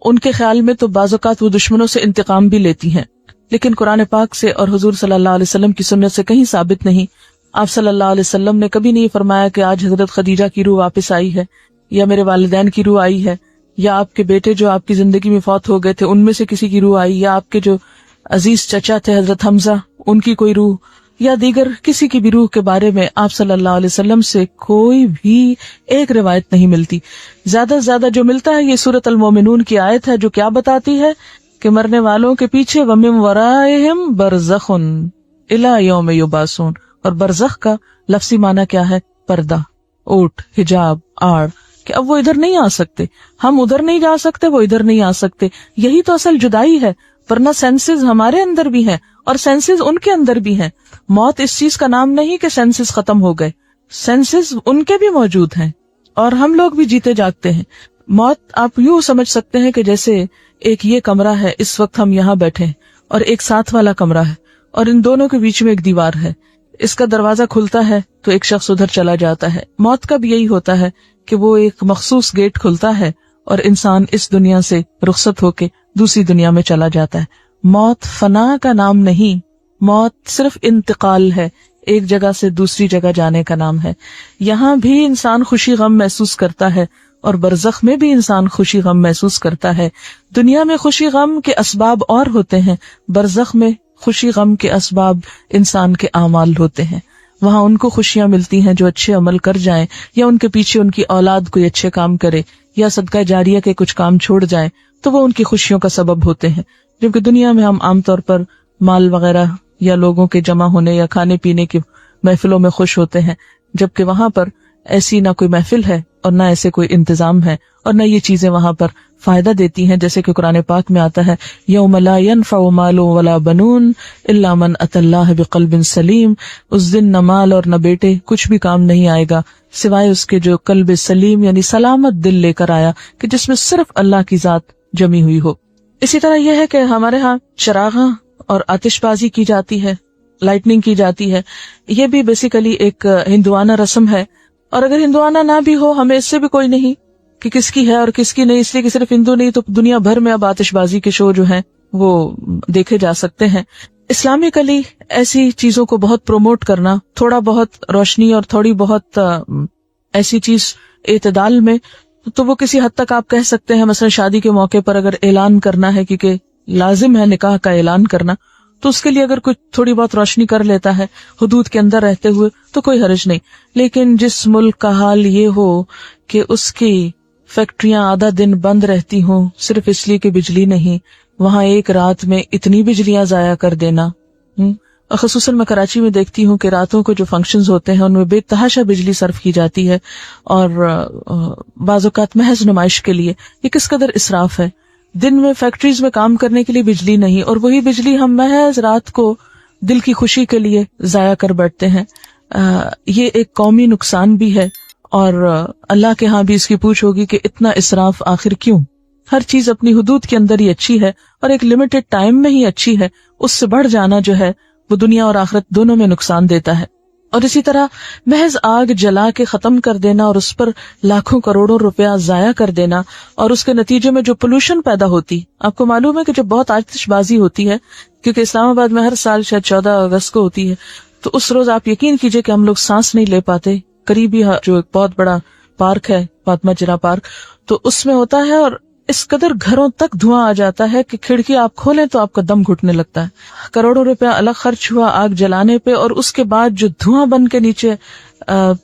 A: ان کے خیال میں تو بعض اوقات وہ دشمنوں سے انتقام بھی لیتی ہیں، لیکن قرآن پاک سے اور حضور صلی اللہ علیہ وسلم کی سنت سے کہیں ثابت نہیں. آپ صلی اللہ علیہ وسلم نے کبھی نہیں فرمایا کہ آج حضرت خدیجہ کی روح واپس آئی ہے، یا میرے والدین کی روح آئی ہے، یا آپ کے بیٹے جو آپ کی زندگی میں فوت ہو گئے تھے ان میں سے کسی کی روح آئی، یا آپ کے جو عزیز چچا تھے حضرت حمزہ ان کی کوئی روح، یا دیگر کسی کی بھی روح کے بارے میں آپ صلی اللہ علیہ وسلم سے کوئی بھی ایک روایت نہیں ملتی. زیادہ سے زیادہ جو ملتا ہے یہ سورۃ المومنون کی آیت ہے جو کیا بتاتی ہے کہ مرنے والوں کے پیچھے وَمِن وَرَائِهِمْ بَرْزَخٌ إِلَى يَوْمِ يُبْعَثُونَ. اور برزخ کا لفظی معنی کیا ہے؟ پردہ، اوٹ، حجاب، آڑ، کہ اب وہ ادھر نہیں آ سکتے، ہم ادھر نہیں جا سکتے، وہ ادھر نہیں آ سکتے. یہی تو اصل جدائی ہے، ورنہ سینسز ہمارے اندر بھی ہیں اور سینسز ان کے اندر بھی ہیں. موت اس چیز کا نام نہیں کہ سینسز ختم ہو گئے، سینسز ان کے بھی موجود ہیں اور ہم لوگ بھی جیتے جاگتے ہیں. موت آپ یوں سمجھ سکتے ہیں کہ جیسے ایک یہ کمرہ ہے، اس وقت ہم یہاں بیٹھے ہیں، اور ایک ساتھ والا کمرہ ہے، اور ان دونوں کے بیچ میں ایک دیوار ہے. اس کا دروازہ کھلتا ہے تو ایک شخص ادھر چلا جاتا ہے. موت کا بھی یہی ہوتا ہے کہ وہ ایک مخصوص گیٹ کھلتا ہے اور انسان اس دنیا سے رخصت ہو کے دوسری دنیا میں چلا جاتا ہے. موت فنا کا نام نہیں، موت صرف انتقال ہے، ایک جگہ سے دوسری جگہ جانے کا نام ہے. یہاں بھی انسان خوشی غم محسوس کرتا ہے اور برزخ میں بھی انسان خوشی غم محسوس کرتا ہے. دنیا میں خوشی غم کے اسباب اور ہوتے ہیں، برزخ میں خوشی غم کے اسباب انسان کے اعمال ہوتے ہیں. وہاں ان کو خوشیاں ملتی ہیں جو اچھے عمل کر جائیں، یا ان کے پیچھے ان کی اولاد کوئی اچھے کام کرے، یا صدقہ جاریہ کے کچھ کام چھوڑ جائیں تو وہ ان کی خوشیوں کا سبب ہوتے ہیں. جبکہ دنیا میں ہم عام طور پر مال وغیرہ یا لوگوں کے جمع ہونے یا کھانے پینے کی محفلوں میں خوش ہوتے ہیں، جبکہ وہاں پر ایسی نہ کوئی محفل ہے اور نہ ایسے کوئی انتظام ہے اور نہ یہ چیزیں وہاں پر فائدہ دیتی ہیں. جیسے کہ قرآن پاک میں آتا ہے یوم لا ينفع مال ولا بنون الا من اتى الله بقلب سلیم. اس دن نہ مال اور نہ بیٹے کچھ بھی کام نہیں آئے گا سوائے اس کے جو قلب سلیم یعنی سلامت دل لے کر آیا، کہ جس میں صرف اللہ کی ذات جمی ہوئی ہو. اسی طرح یہ ہے کہ ہمارے ہاں چراغاں اور آتش بازی کی جاتی ہے، لائٹننگ کی جاتی ہے. یہ بھی بیسیکلی ایک ہندوانہ رسم ہے، اور اگر ہندوانہ نہ بھی ہو ہمیں اس سے بھی کوئی نہیں کہ کس کی ہے اور کس کی نہیں، اس لیے کہ صرف ہندو نہیں تو دنیا بھر میں اب آتش بازی کے شو جو ہیں وہ دیکھے جا سکتے ہیں. اسلامکلی ایسی چیزوں کو بہت پروموٹ کرنا، تھوڑا بہت روشنی اور تھوڑی بہت ایسی چیز اعتدال میں، تو وہ کسی حد تک آپ کہہ سکتے ہیں مثلا شادی کے موقع پر اگر اعلان کرنا ہے، کیونکہ لازم ہے نکاح کا اعلان کرنا، تو اس کے لیے اگر کچھ تھوڑی بہت روشنی کر لیتا ہے حدود کے اندر رہتے ہوئے تو کوئی حرج نہیں. لیکن جس ملک کا حال یہ ہو کہ اس کی فیکٹریاں آدھا دن بند رہتی ہوں صرف اس لیے کہ بجلی نہیں، وہاں ایک رات میں اتنی بجلیاں ضائع کر دینا. خصوصاً میں کراچی میں دیکھتی ہوں کہ راتوں کو جو فنکشنز ہوتے ہیں ان میں بے تحاشا بجلی صرف کی جاتی ہے، اور بعض اوقات محض نمائش کے لیے. یہ کس قدر اسراف ہے. دن میں فیکٹریز میں کام کرنے کے لیے بجلی نہیں، اور وہی بجلی ہم محض رات کو دل کی خوشی کے لیے ضائع کر بیٹھتے ہیں. یہ ایک قومی نقصان بھی ہے، اور اللہ کے ہاں بھی اس کی پوچھ ہوگی کہ اتنا اسراف آخر کیوں. ہر چیز اپنی حدود کے اندر ہی اچھی ہے اور ایک لمیٹڈ ٹائم میں ہی اچھی ہے. اس سے بڑھ جانا جو ہے وہ دنیا اور آخرت دونوں میں نقصان دیتا ہے. اور اسی طرح محض آگ جلا کے ختم کر دینا اور اس پر لاکھوں کروڑوں روپیہ ضائع کر دینا اور اس کے نتیجے میں جو پولوشن پیدا ہوتی. آپ کو معلوم ہے کہ جب بہت آتش بازی ہوتی ہے، کیونکہ اسلام آباد میں ہر سال شاید 14 اگست کو ہوتی ہے، تو اس روز آپ یقین کیجئے کہ ہم لوگ سانس نہیں لے پاتے. قریبی جو ایک بہت بڑا پارک ہے فاطمہ جرا پارک، تو اس میں ہوتا ہے اور اس قدر گھروں تک دھواں آ جاتا ہے کہ کھڑکی آپ کھولیں تو آپ کا دم گھٹنے لگتا ہے. کروڑوں روپیہ الگ خرچ ہوا آگ جلانے پہ، اور اس کے بعد جو دھواں بن کے نیچے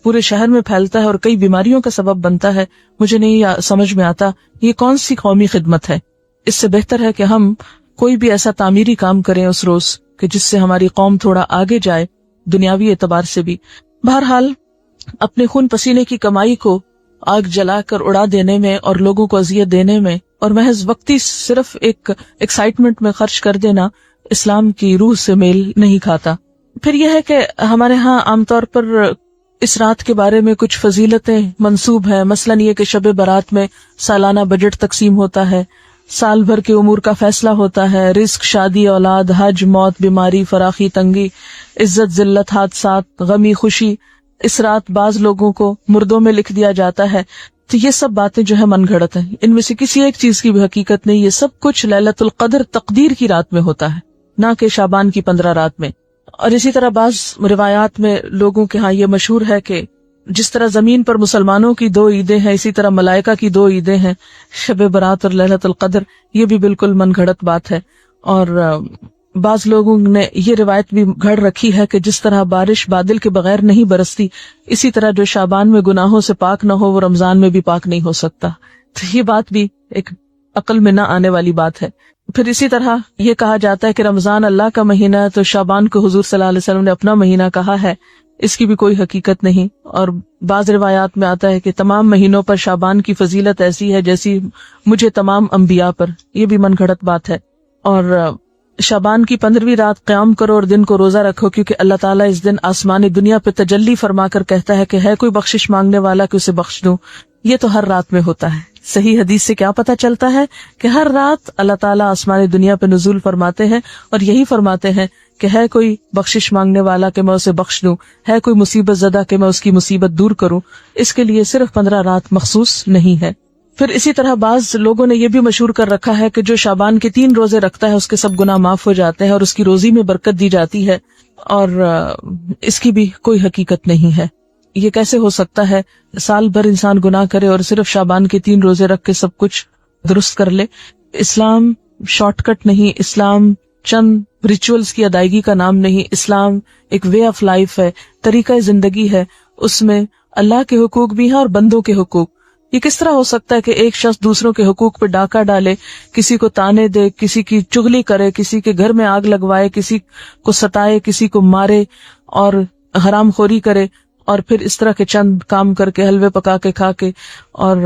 A: پورے شہر میں پھیلتا ہے اور کئی بیماریوں کا سبب بنتا ہے. مجھے نہیں سمجھ میں آتا یہ کون سی قومی خدمت ہے. اس سے بہتر ہے کہ ہم کوئی بھی ایسا تعمیری کام کریں اس روز کہ جس سے ہماری قوم تھوڑا آگے جائے دنیاوی اعتبار سے بھی. بہرحال اپنے خون پسینے کی کمائی کو آگ جلا کر اڑا دینے میں اور لوگوں کو اذیت دینے میں اور محض وقتی صرف ایک ایکسائٹمنٹ میں خرچ کر دینا اسلام کی روح سے میل نہیں کھاتا. پھر یہ ہے کہ ہمارے ہاں عام طور پر اس رات کے بارے میں کچھ فضیلتیں منسوب ہیں. مثلاً یہ کہ شب برات میں سالانہ بجٹ تقسیم ہوتا ہے، سال بھر کے امور کا فیصلہ ہوتا ہے، رزق، شادی، اولاد، حج، موت، بیماری، فراخی، تنگی، عزت، ذلت، حادثات، غمی، خوشی. اس رات بعض لوگوں کو مردوں میں لکھ دیا جاتا ہے. تو یہ سب باتیں جو ہے من گھڑت ہیں، ان میں سے کسی ایک چیز کی بھی حقیقت نہیں. یہ سب کچھ لیلۃ القدر تقدیر کی رات میں ہوتا ہے، نہ کہ شعبان کی 15 رات میں. اور اسی طرح بعض روایات میں لوگوں کے ہاں یہ مشہور ہے کہ جس طرح زمین پر مسلمانوں کی 2 عیدیں ہیں، اسی طرح ملائکہ کی 2 عیدیں ہیں، شب برات اور لیلۃ القدر. یہ بھی بالکل من گھڑت بات ہے. اور بعض لوگوں نے یہ روایت بھی گھڑ رکھی ہے کہ جس طرح بارش بادل کے بغیر نہیں برستی، اسی طرح جو شعبان میں گناہوں سے پاک نہ ہو وہ رمضان میں بھی پاک نہیں ہو سکتا. تو یہ بات بھی ایک عقل میں نہ آنے والی بات ہے. پھر اسی طرح یہ کہا جاتا ہے کہ رمضان اللہ کا مہینہ ہے، تو شعبان کو حضور صلی اللہ علیہ وسلم نے اپنا مہینہ کہا ہے. اس کی بھی کوئی حقیقت نہیں. اور بعض روایات میں آتا ہے کہ تمام مہینوں پر شعبان کی فضیلت ایسی ہے جیسی مجھے تمام انبیاء پر. یہ بھی من گھڑت بات ہے. اور شعبان کی 15ویں رات قیام کرو اور دن کو روزہ رکھو، کیونکہ اللہ تعالیٰ اس دن آسمانی دنیا پہ تجلی فرما کر کہتا ہے کہ ہے کوئی بخشش مانگنے والا کہ اسے بخش دوں. یہ تو ہر رات میں ہوتا ہے. صحیح حدیث سے کیا پتہ چلتا ہے کہ ہر رات اللہ تعالیٰ آسمانی دنیا پہ نزول فرماتے ہیں اور یہی فرماتے ہیں کہ ہے کوئی بخشش مانگنے والا کہ میں اسے بخش دوں، ہے کوئی مصیبت زدہ کہ میں اس کی مصیبت دور کروں. اس کے لیے صرف 15 رات مخصوص نہیں ہے. پھر اسی طرح بعض لوگوں نے یہ بھی مشہور کر رکھا ہے کہ جو شعبان کے 3 روزے رکھتا ہے اس کے سب گناہ معاف ہو جاتے ہیں اور اس کی روزی میں برکت دی جاتی ہے. اور اس کی بھی کوئی حقیقت نہیں ہے. یہ کیسے ہو سکتا ہے سال بھر انسان گناہ کرے اور صرف شعبان کے 3 روزے رکھ کے سب کچھ درست کر لے؟ اسلام شارٹ کٹ نہیں، اسلام چند ریچولز کی ادائیگی کا نام نہیں. اسلام ایک وے آف لائف ہے، طریقہ زندگی ہے. اس میں اللہ کے حقوق بھی ہیں اور بندوں کے حقوق. یہ کس طرح ہو سکتا ہے کہ ایک شخص دوسروں کے حقوق پہ ڈاکہ ڈالے، کسی کو تانے دے، کسی کی چغلی کرے، کسی کے گھر میں آگ لگوائے، کسی کو ستائے، کسی کو مارے اور حرام خوری کرے، اور پھر اس طرح کے چند کام کر کے، حلوے پکا کے کھا کے اور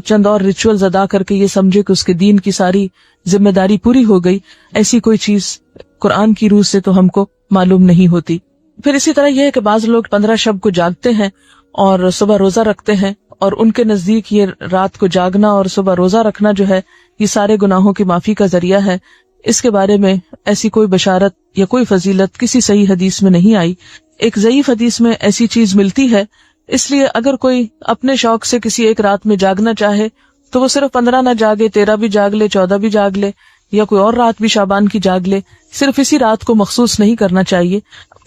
A: چند اور ریچولز ادا کر کے یہ سمجھے کہ اس کے دین کی ساری ذمہ داری پوری ہو گئی؟ ایسی کوئی چیز قرآن کی روح سے تو ہم کو معلوم نہیں ہوتی. پھر اسی طرح یہ ہے کہ بعض لوگ 15 شب کو جاگتے ہیں اور صبح روزہ رکھتے ہیں، اور ان کے نزدیک یہ رات کو جاگنا اور صبح روزہ رکھنا جو ہے یہ سارے گناہوں کی معافی کا ذریعہ ہے. اس کے بارے میں ایسی کوئی بشارت یا کوئی فضیلت کسی صحیح حدیث میں نہیں آئی. ایک ضعیف حدیث میں ایسی چیز ملتی ہے. اس لیے اگر کوئی اپنے شوق سے کسی ایک رات میں جاگنا چاہے تو وہ صرف 15 نہ جاگے، 13 بھی جاگ لے، 14 بھی جاگ لے، یا کوئی اور رات بھی شعبان کی جاگ لے. صرف اسی رات کو مخصوص نہیں کرنا چاہیے.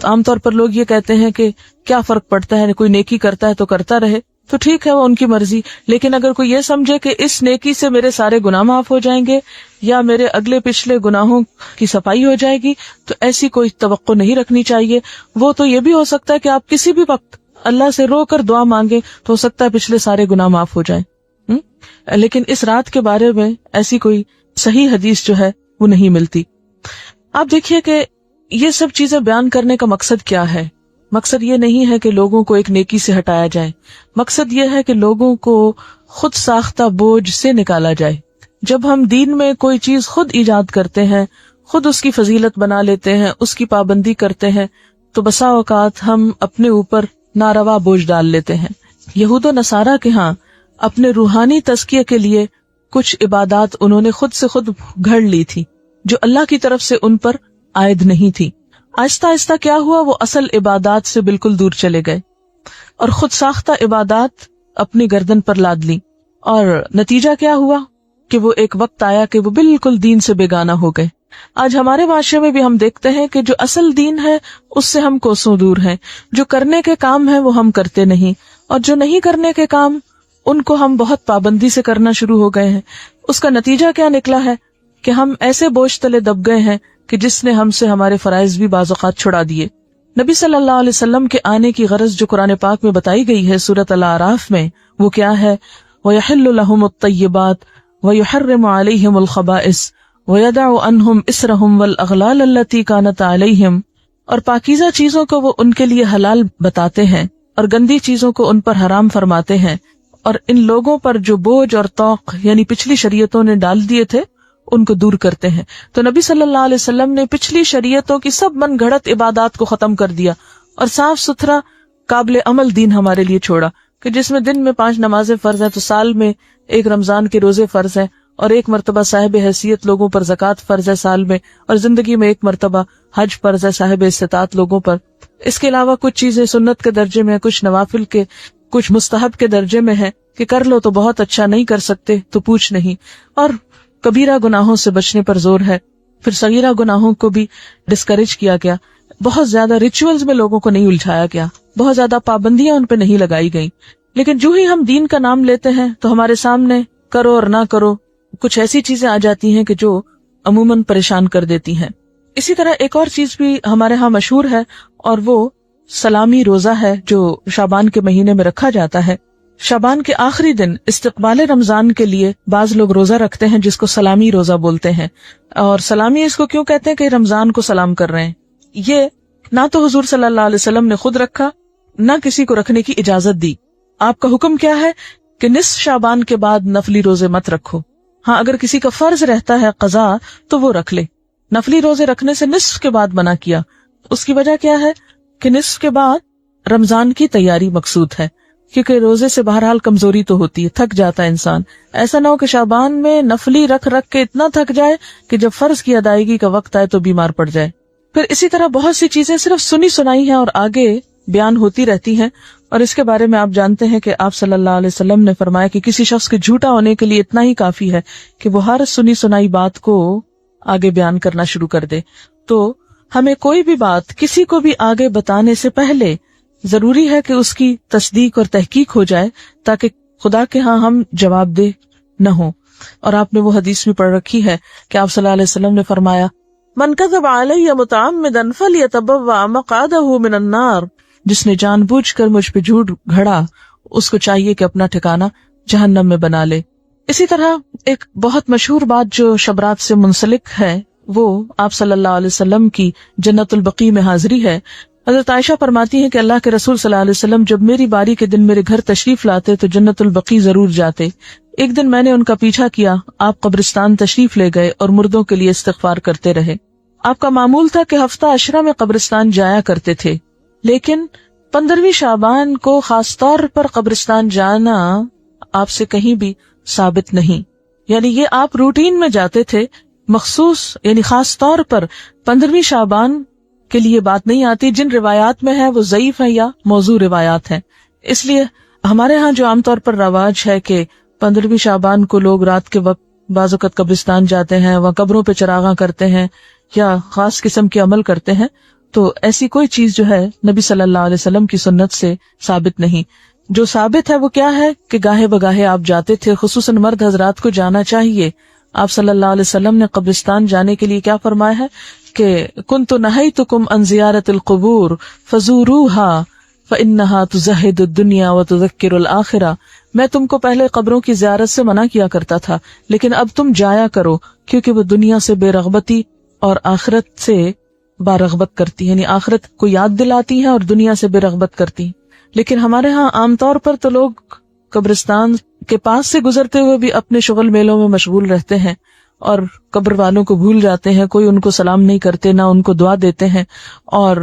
A: عام طور پر لوگ یہ کہتے ہیں کہ کیا فرق پڑتا ہے، کوئی نیکی کرتا ہے تو کرتا رہے، تو ٹھیک ہے وہ ان کی مرضی. لیکن اگر کوئی یہ سمجھے کہ اس نیکی سے میرے سارے گناہ معاف ہو جائیں گے یا میرے اگلے پچھلے گناہوں کی صفائی ہو جائے گی، تو ایسی کوئی توقع نہیں رکھنی چاہیے. وہ تو یہ بھی ہو سکتا ہے کہ آپ کسی بھی وقت اللہ سے رو کر دعا مانگے تو ہو سکتا ہے پچھلے سارے گناہ معاف ہو جائیں. لیکن اس رات کے بارے میں ایسی کوئی صحیح حدیث جو ہے وہ نہیں ملتی. آپ دیکھیے کہ یہ سب چیزیں بیان کرنے کا مقصد کیا ہے. مقصد یہ نہیں ہے کہ لوگوں کو ایک نیکی سے ہٹایا جائے. مقصد یہ ہے کہ لوگوں کو خود ساختہ بوجھ سے نکالا جائے. جب ہم دین میں کوئی چیز خود ایجاد کرتے ہیں، خود اس کی فضیلت بنا لیتے ہیں، اس کی پابندی کرتے ہیں، تو بسا اوقات ہم اپنے اوپر ناروا بوجھ ڈال لیتے ہیں. یہود و نصارہ کے ہاں اپنے روحانی تزکیے کے لیے کچھ عبادات انہوں نے خود سے خود گھڑ لی تھی جو اللہ کی طرف سے ان پر عائد نہیں تھی. آہستہ آہستہ کیا ہوا، وہ اصل عبادات سے بالکل دور چلے گئے اور خود ساختہ عبادات اپنی گردن پر لاد لی، اور نتیجہ کیا ہوا کہ وہ ایک وقت آیا کہ وہ بالکل دین سے بیگانہ ہو گئے. آج ہمارے معاشرے میں بھی ہم دیکھتے ہیں کہ جو اصل دین ہے اس سے ہم کوسوں دور ہیں. جو کرنے کے کام ہیں وہ ہم کرتے نہیں، اور جو نہیں کرنے کے کام ان کو ہم بہت پابندی سے کرنا شروع ہو گئے ہیں. اس کا نتیجہ کیا نکلا ہے کہ ہم ایسے بوجھ تلے دب گئے ہیں کہ جس نے ہم سے ہمارے فرائض بھی بعض اوقات چھڑا دیے. نبی صلی اللہ علیہ وسلم کے آنے کی غرض جو قرآن پاک میں بتائی گئی ہے سورۃ الاعراف میں، وہ کیا ہے؟ وَيَحِلُّ لَهُمُ الطَّيِّبَاتُ وَيُحَرِّمُ عَلَيْهِمُ الْخَبَائِثَ وَيَدَعُ عَنْهُمْ إِصْرَهُمْ وَالْأَغْلَالَ الَّتِي كَانَتْ عَلَيْهِمْ. اور پاکیزہ چیزوں کو وہ ان کے لیے حلال بتاتے ہیں اور گندی چیزوں کو ان پر حرام فرماتے ہیں، اور ان لوگوں پر جو بوجھ اور طوق یعنی پچھلی شریعتوں نے ڈال دیے تھے ان کو دور کرتے ہیں. تو نبی صلی اللہ علیہ وسلم نے پچھلی شریعتوں کی سب من گھڑت عبادات کو ختم کر دیا اور صاف ستھرا قابل عمل دین ہمارے لیے چھوڑا کہ جس میں دن میں 5 نمازیں فرض ہیں، تو سال میں ایک رمضان کے روزے فرض ہیں، اور ایک مرتبہ صاحب حیثیت لوگوں پر زکوٰۃ فرض ہے سال میں، اور زندگی میں ایک مرتبہ حج فرض ہے صاحب استطاعت لوگوں پر. اس کے علاوہ کچھ چیزیں سنت کے درجے میں، کچھ نوافل کے، کچھ مستحب کے درجے میں ہے کہ کر لو تو بہت اچھا، نہیں کر سکتے تو پوچھ نہیں. اور کبیرہ گناہوں سے بچنے پر زور ہے. پھر صغیرہ گناہوں کو بھی ڈسکریج کیا گیا. بہت زیادہ ریچولز میں لوگوں کو نہیں الجھایا گیا، بہت زیادہ پابندیاں ان پہ نہیں لگائی گئی. لیکن جو ہی ہم دین کا نام لیتے ہیں تو ہمارے سامنے کرو اور نہ کرو کچھ ایسی چیزیں آ جاتی ہیں کہ جو عموماً پریشان کر دیتی ہیں. اسی طرح ایک اور چیز بھی ہمارے ہاں مشہور ہے، اور وہ سلامی روزہ ہے جو شعبان کے مہینے میں رکھا جاتا ہے. شعبان کے آخری دن استقبال رمضان کے لیے بعض لوگ روزہ رکھتے ہیں جس کو سلامی روزہ بولتے ہیں. اور سلامی اس کو کیوں کہتے ہیں کہ رمضان کو سلام کر رہے ہیں. یہ نہ تو حضور صلی اللہ علیہ وسلم نے خود رکھا، نہ کسی کو رکھنے کی اجازت دی. آپ کا حکم کیا ہے کہ نصف شعبان کے بعد نفلی روزے مت رکھو. ہاں اگر کسی کا فرض رہتا ہے قضا تو وہ رکھ لے. نفلی روزے رکھنے سے نصف کے بعد منع کیا. اس کی وجہ کیا ہے کہ نصف کے بعد رمضان کی تیاری مقصود ہے، کیونکہ روزے سے بہرحال کمزوری تو ہوتی ہے، تھک جاتا ہے انسان. ایسا نہ ہو کہ شعبان میں نفلی رکھ کے اتنا تھک جائے کہ جب فرض کی ادائیگی کا وقت آئے تو بیمار پڑ جائے. پھر اسی طرح بہت سی چیزیں صرف سنی سنائی ہیں اور آگے بیان ہوتی رہتی ہیں، اور اس کے بارے میں آپ جانتے ہیں کہ آپ صلی اللہ علیہ وسلم نے فرمایا کہ کسی شخص کے جھوٹا ہونے کے لیے اتنا ہی کافی ہے کہ وہ ہر سنی سنائی بات کو آگے بیان کرنا شروع کر دے. تو ہمیں کوئی بھی بات کسی کو بھی آگے بتانے سے پہلے ضروری ہے کہ اس کی تصدیق اور تحقیق ہو جائے تاکہ خدا کے ہاں ہم جواب دہ نہ ہوں. اور آپ نے وہ حدیث بھی پڑھ رکھی ہے کہ آپ صلی اللہ علیہ وسلم نے فرمایا من کذب علی متعمدا فلیتبوأ مقعدہ من النار، جس نے جان بوجھ کر مجھ پہ جھوٹ گھڑا اس کو چاہیے کہ اپنا ٹھکانہ جہنم میں بنا لے. اسی طرح ایک بہت مشہور بات جو شب رات سے منسلک ہے وہ آپ صلی اللہ علیہ وسلم کی جنت البقیع میں حاضری ہے. حضرت عائشہ فرماتی ہیں کہ اللہ کے رسول صلی اللہ علیہ وسلم جب میری باری کے دن میرے گھر تشریف لاتے تو جنت البقیع ضرور جاتے. ایک دن میں نے ان کا پیچھا کیا، آپ قبرستان تشریف لے گئے اور مردوں کے لیے استغفار کرتے رہے. آپ کا معمول تھا کہ ہفتہ عشرہ میں قبرستان جایا کرتے تھے، لیکن 15ویں شعبان کو خاص طور پر قبرستان جانا آپ سے کہیں بھی ثابت نہیں. یعنی یہ آپ روٹین میں جاتے تھے، مخصوص یعنی خاص طور پر 15ویں شعبان کے لیے بات نہیں آتی. جن روایات میں ہے وہ ضعیف ہے یا موضوع روایات ہیں. اس لیے ہمارے ہاں جو عام طور پر رواج ہے کہ 15ویں شعبان کو لوگ رات کے وقت بعض اوقات قبرستان جاتے ہیں، وہاں قبروں پہ چراغاں کرتے ہیں یا خاص قسم کے عمل کرتے ہیں، تو ایسی کوئی چیز جو ہے نبی صلی اللہ علیہ وسلم کی سنت سے ثابت نہیں. جو ثابت ہے وہ کیا ہے کہ گاہے بگاہے آپ جاتے تھے، خصوصاً مرد حضرات کو جانا چاہیے. آپ صلی اللہ علیہ وسلم نے قبرستان جانے کے لیے کیا فرمایا ہے کہ کنت نہیتکم عن زیارت القبور فزوروها فانها تزہد الدنیا وتذکر الآخرہ. میں تم کو پہلے قبروں کی زیارت سے منع کیا کرتا تھا، لیکن اب تم جایا کرو کیونکہ وہ دنیا سے بے رغبتی اور آخرت سے بارغبت کرتی، یعنی آخرت کو یاد دلاتی ہے اور دنیا سے بے رغبت کرتی. لیکن ہمارے ہاں عام طور پر تو لوگ قبرستان کے پاس سے گزرتے ہوئے بھی اپنے شغل میلوں میں مشغول رہتے ہیں اور قبر والوں کو بھول جاتے ہیں. کوئی ان کو سلام نہیں کرتے، نہ ان کو دعا دیتے ہیں. اور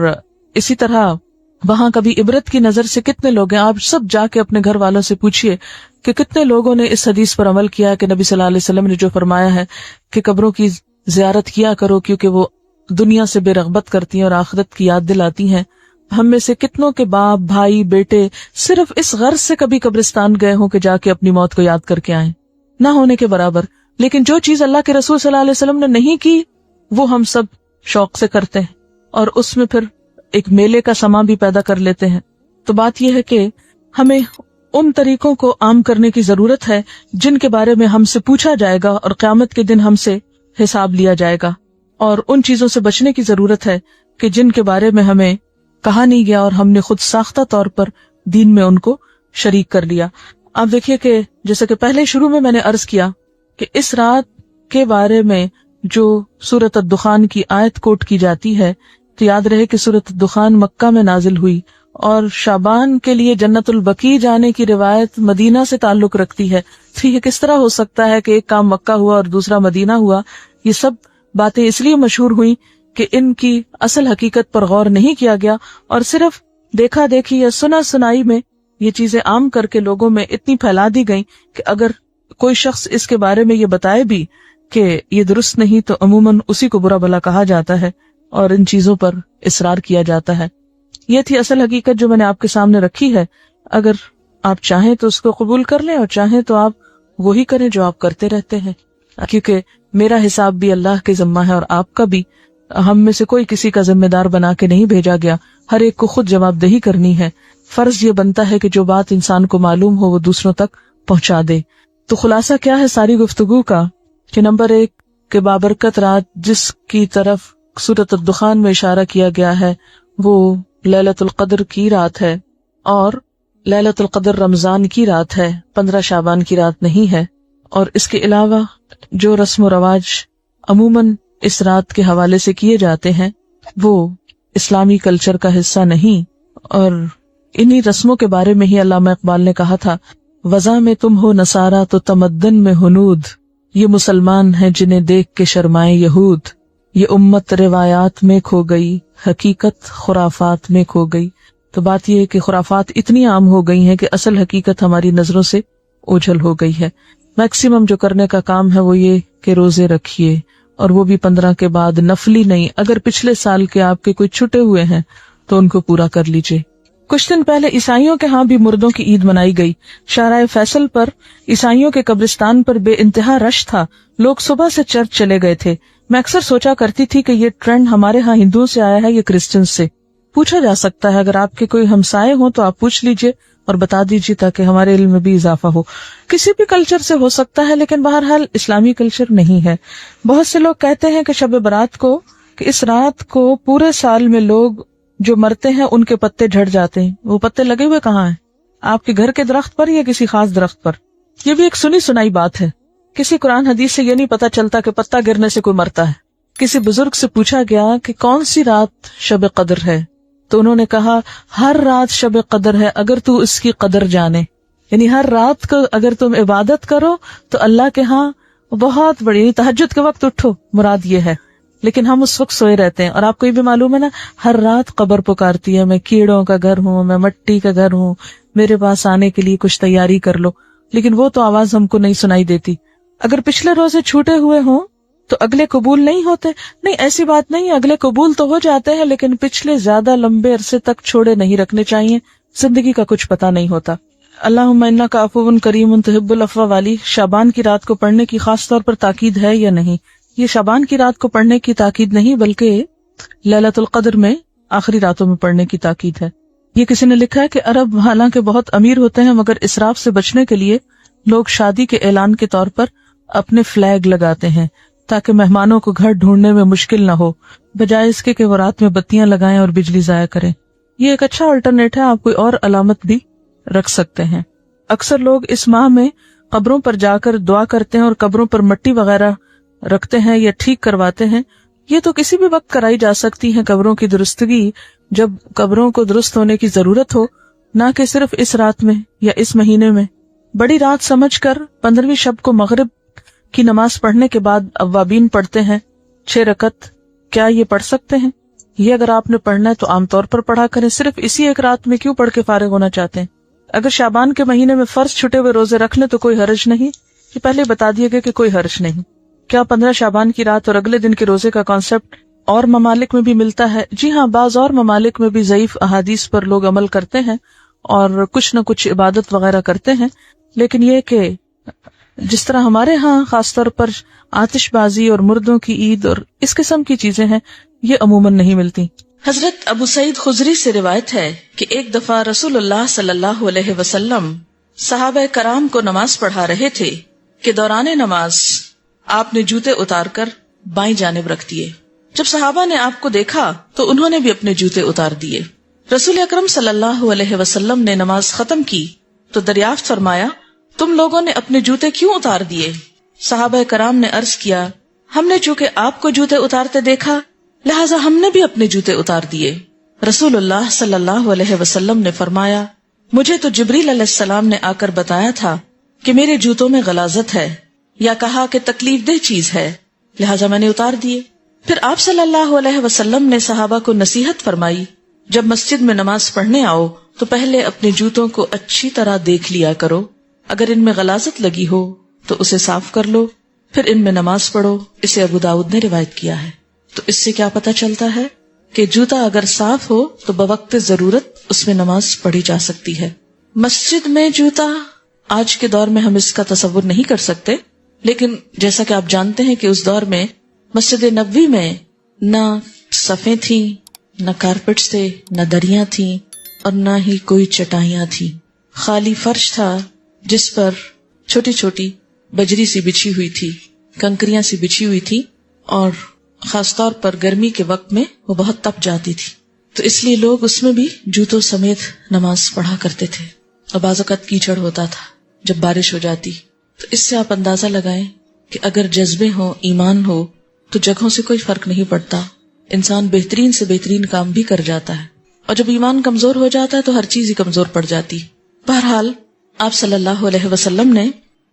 A: اسی طرح وہاں کبھی عبرت کی نظر سے کتنے لوگ ہیں؟ آپ سب جا کے اپنے گھر والوں سے پوچھئے کہ کتنے لوگوں نے اس حدیث پر عمل کیا کہ نبی صلی اللہ علیہ وسلم نے جو فرمایا ہے کہ قبروں کی زیارت کیا کرو کیونکہ وہ دنیا سے بے رغبت کرتی ہیں اور آخرت کی یاد دلاتی ہیں۔ ہم میں سے کتنوں کے باپ، بھائی، بیٹے صرف اس غرض سے کبھی قبرستان گئے ہوں کہ جا کے اپنی موت کو یاد کر کے آئیں، نہ ہونے کے برابر۔ لیکن جو چیز اللہ کے رسول صلی اللہ علیہ وسلم نے نہیں کی وہ ہم سب شوق سے کرتے ہیں، اور اس میں پھر ایک میلے کا سما بھی پیدا کر لیتے ہیں۔ تو بات یہ ہے کہ ہمیں ان طریقوں کو عام کرنے کی ضرورت ہے جن کے بارے میں ہم سے پوچھا جائے گا اور قیامت کے دن ہم سے حساب لیا جائے گا، اور ان چیزوں سے بچنے کی ضرورت ہے کہ جن کے بارے میں ہمیں کہا نہیں گیا اور ہم نے خود ساختہ طور پر دین میں ان کو شریک کر لیا۔ آپ دیکھیے کہ جیسا کہ پہلے شروع میں نے عرض کیا کہ اس رات کے بارے میں جو سورۃ الدخان کی آیت کوٹ کی جاتی ہے، تو یاد رہے کہ سورۃ الدخان مکہ میں نازل ہوئی، اور شعبان کے لیے جنت البقیع جانے کی روایت مدینہ سے تعلق رکھتی ہے۔ تو یہ کس طرح ہو سکتا ہے کہ ایک کام مکہ ہوا اور دوسرا مدینہ ہوا؟ یہ سب باتیں اس لیے مشہور ہوئی کہ ان کی اصل حقیقت پر غور نہیں کیا گیا، اور صرف دیکھا دیکھی یا سنا سنائی میں یہ چیزیں عام کر کے لوگوں میں اتنی پھیلا دی گئیں کہ اگر کوئی شخص اس کے بارے میں یہ بتائے بھی کہ یہ درست نہیں تو عموماً اسی کو برا بھلا کہا جاتا ہے اور ان چیزوں پر اصرار کیا جاتا ہے۔ یہ تھی اصل حقیقت جو میں نے آپ کے سامنے رکھی ہے۔ اگر آپ چاہیں تو اس کو قبول کر لیں، اور چاہیں تو آپ وہی کریں جو آپ کرتے رہتے ہیں، کیونکہ میرا حساب بھی اللہ کے ذمہ ہے اور آپ کا بھی۔ ہم میں سے کوئی کسی کا ذمہ دار بنا کے نہیں بھیجا گیا، ہر ایک کو خود جواب دہی کرنی ہے۔ فرض یہ بنتا ہے کہ جو بات انسان کو معلوم ہو وہ دوسروں تک پہنچا دے۔ تو خلاصہ کیا ہے ساری گفتگو کا کہ نمبر 1 کہ بابرکت رات جس کی طرف سورۃ الدخان میں اشارہ کیا گیا ہے وہ لیلۃ القدر کی رات ہے، اور لیلۃ القدر رمضان کی رات ہے، 15 شعبان کی رات نہیں ہے۔ اور اس کے علاوہ جو رسم و رواج عموماً اس رات کے حوالے سے کیے جاتے ہیں وہ اسلامی کلچر کا حصہ نہیں، اور انہی رسموں کے بارے میں ہی علامہ اقبال نے کہا تھا، وضع میں تم ہو نصارہ تو تمدن میں ہنود، یہ مسلمان ہیں جنہیں دیکھ کے شرمائے یہود، یہ امت روایات میں کھو گئی، حقیقت خرافات میں کھو گئی۔ تو بات یہ ہے کہ خرافات اتنی عام ہو گئی ہیں کہ اصل حقیقت ہماری نظروں سے اوجھل ہو گئی ہے۔ میکسیمم جو کرنے کا کام ہے وہ یہ کہ روزے رکھیے، اور وہ بھی 15 کے بعد نفلی نہیں، اگر پچھلے سال کے آپ کے کوئی چھٹے ہوئے ہیں تو ان کو پورا کر لیجئے۔ کچھ دن پہلے عیسائیوں کے ہاں بھی مردوں کی عید منائی گئی۔ شارع فیصل پر عیسائیوں کے قبرستان پر بے انتہا رش تھا، لوگ صبح سے چرچ چلے گئے تھے۔ میں اکثر سوچا کرتی تھی کہ یہ ٹرینڈ ہمارے ہاں ہندوؤں سے آیا ہے یا کرسچن سے؟ پوچھا جا سکتا ہے، اگر آپ کے کوئی ہمسائے ہوں تو آپ پوچھ لیجئے اور بتا دیجئے تاکہ ہمارے علم میں بھی اضافہ ہو۔ کسی بھی کلچر سے ہو سکتا ہے، لیکن بہرحال اسلامی کلچر نہیں ہے۔ بہت سے لوگ کہتے ہیں کہ شب برات کو، کہ اس رات کو پورے سال میں لوگ جو مرتے ہیں ان کے پتے جھڑ جاتے ہیں۔ وہ پتے لگے ہوئے کہاں ہیں؟ آپ کے گھر کے درخت پر یا کسی خاص درخت پر؟ یہ بھی ایک سنی سنائی بات ہے، کسی قرآن حدیث سے یہ نہیں پتا چلتا کہ پتا گرنے سے کوئی مرتا ہے۔ کسی بزرگ سے پوچھا گیا کہ کون سی رات شب قدر ہے، تو انہوں نے کہا ہر رات شب قدر ہے اگر تو اس کی قدر جانے، یعنی ہر رات کو اگر تم عبادت کرو تو اللہ کے ہاں بہت بڑی، یعنی تہجد کے وقت اٹھو، مراد یہ ہے۔ لیکن ہم اس وقت سوئے رہتے ہیں، اور آپ کو یہ بھی معلوم ہے نا، ہر رات قبر پکارتی ہے، میں کیڑوں کا گھر ہوں، میں مٹی کا گھر ہوں، میرے پاس آنے کے لیے کچھ تیاری کر لو، لیکن وہ تو آواز ہم کو نہیں سنائی دیتی۔ اگر پچھلے روزے چھوٹے ہوئے ہوں تو اگلے قبول نہیں ہوتے؟ نہیں، ایسی بات نہیں، اگلے قبول تو ہو جاتے ہیں، لیکن پچھلے زیادہ لمبے عرصے تک چھوڑے نہیں رکھنے چاہیے، زندگی کا کچھ پتہ نہیں ہوتا۔ اللہم انک عفو کریم تحب العفو والی شعبان کی رات کو پڑھنے کی خاص طور پر تاکید ہے یا نہیں؟ یہ شعبان کی رات کو پڑھنے کی تاکید نہیں، بلکہ لیلۃ القدر میں آخری راتوں میں پڑھنے کی تاکید ہے۔ یہ کسی نے لکھا ہے کہ عرب حالانکہ بہت امیر ہوتے ہیں مگر اسراف سے بچنے کے لیے لوگ شادی کے اعلان کے طور پر اپنے فلیگ لگاتے ہیں تاکہ مہمانوں کو گھر ڈھونڈنے میں مشکل نہ ہو، بجائے اس کے کہ وہ رات میں بتیاں لگائیں اور بجلی ضائع کریں۔ یہ ایک اچھا آلٹرنیٹ ہے، آپ کوئی اور علامت بھی رکھ سکتے ہیں۔ اکثر لوگ اس ماہ میں قبروں پر جا کر دعا کرتے ہیں اور قبروں پر مٹی وغیرہ رکھتے ہیں یا ٹھیک کرواتے ہیں۔ یہ تو کسی بھی وقت کرائی جا سکتی ہیں قبروں کی درستگی، جب قبروں کو درست ہونے کی ضرورت ہو، نہ کہ صرف اس رات میں یا اس مہینے میں۔ بڑی رات سمجھ کر 15ویں شب کو مغرب کی نماز پڑھنے کے بعد اوابین پڑھتے ہیں 6 رکعت، کیا یہ پڑھ سکتے ہیں؟ یہ اگر آپ نے پڑھنا ہے تو عام طور پر پڑھا کریں. صرف اسی ایک رات میں کیوں پڑھ کے فارغ ہونا چاہتے ہیں؟ اگر شعبان کے مہینے میں فرض چھٹے ہوئے روزے رکھ لیں تو کوئی حرج نہیں. یہ پہلے بتا دیا گیا کہ کوئی حرج نہیں. کیا 15 شعبان کی رات اور اگلے دن کے روزے کا کانسیپٹ اور ممالک میں بھی ملتا ہے؟ جی ہاں، بعض اور ممالک میں بھی ضعیف احادیث پر لوگ عمل کرتے ہیں اور کچھ نہ کچھ عبادت وغیرہ کرتے ہیں، لیکن یہ کہ جس طرح ہمارے ہاں خاص طور پر آتش بازی اور مردوں کی عید اور اس قسم کی چیزیں ہیں، یہ عموماً نہیں ملتی. حضرت ابو سعید خدری سے روایت ہے کہ ایک دفعہ رسول اللہ صلی اللہ علیہ وسلم صحابہ کرام کو نماز پڑھا رہے تھے کہ دوران نماز آپ نے جوتے اتار کر بائیں جانب رکھ دیے. جب صحابہ نے آپ کو دیکھا تو انہوں نے بھی اپنے جوتے اتار دیے. رسول اکرم صلی اللہ علیہ وسلم نے نماز ختم کی تو دریافت فرمایا، تم لوگوں نے اپنے جوتے کیوں اتار دیے؟ صحابہ کرام نے عرض کیا، ہم نے چونکہ آپ کو جوتے اتارتے دیکھا لہٰذا ہم نے بھی اپنے جوتے اتار دیے. رسول اللہ صلی اللہ علیہ وسلم نے فرمایا، مجھے تو جبریل علیہ السلام نے آ کر بتایا تھا کہ میرے جوتوں میں غلاظت ہے، یا کہا کہ تکلیف دہ چیز ہے، لہٰذا میں نے اتار دیے. پھر آپ صلی اللہ علیہ وسلم نے صحابہ کو نصیحت فرمائی، جب مسجد میں نماز پڑھنے آؤ تو پہلے اپنے جوتوں کو اچھی طرح دیکھ لیا کرو، اگر ان میں غلاظت لگی ہو تو اسے صاف کر لو، پھر ان میں نماز پڑھو. اسے ابو داؤد نے روایت کیا ہے. تو اس سے کیا پتہ چلتا ہے کہ جوتا اگر صاف ہو تو بوقت ضرورت اس میں نماز پڑھی جا سکتی ہے. مسجد میں جوتا آج کے دور میں ہم اس کا تصور نہیں کر سکتے، لیکن جیسا کہ آپ جانتے ہیں کہ اس دور میں مسجد نبوی میں نہ صفیں تھیں، نہ کارپیٹس تھے، نہ دریاں تھیں اور نہ ہی کوئی چٹائیاں تھیں. خالی فرش تھا جس پر چھوٹی چھوٹی بجری سی بچھی ہوئی تھی، کنکریاں سی بچھی ہوئی تھی، اور خاص طور پر گرمی کے وقت میں وہ بہت تپ جاتی تھی، تو اس لیے لوگ اس میں بھی جوتوں سمیت نماز پڑھا کرتے تھے. اور بعض اوقات کیچڑ ہوتا تھا جب بارش ہو جاتی. تو اس سے آپ اندازہ لگائیں کہ اگر جذبے ہوں، ایمان ہو، تو جگہوں سے کوئی فرق نہیں پڑتا، انسان بہترین سے بہترین کام بھی کر جاتا ہے. اور جب ایمان کمزور ہو جاتا ہے تو ہر چیز ہی کمزور پڑ جاتی. بہرحال آپ صلی اللہ علیہ وسلم نے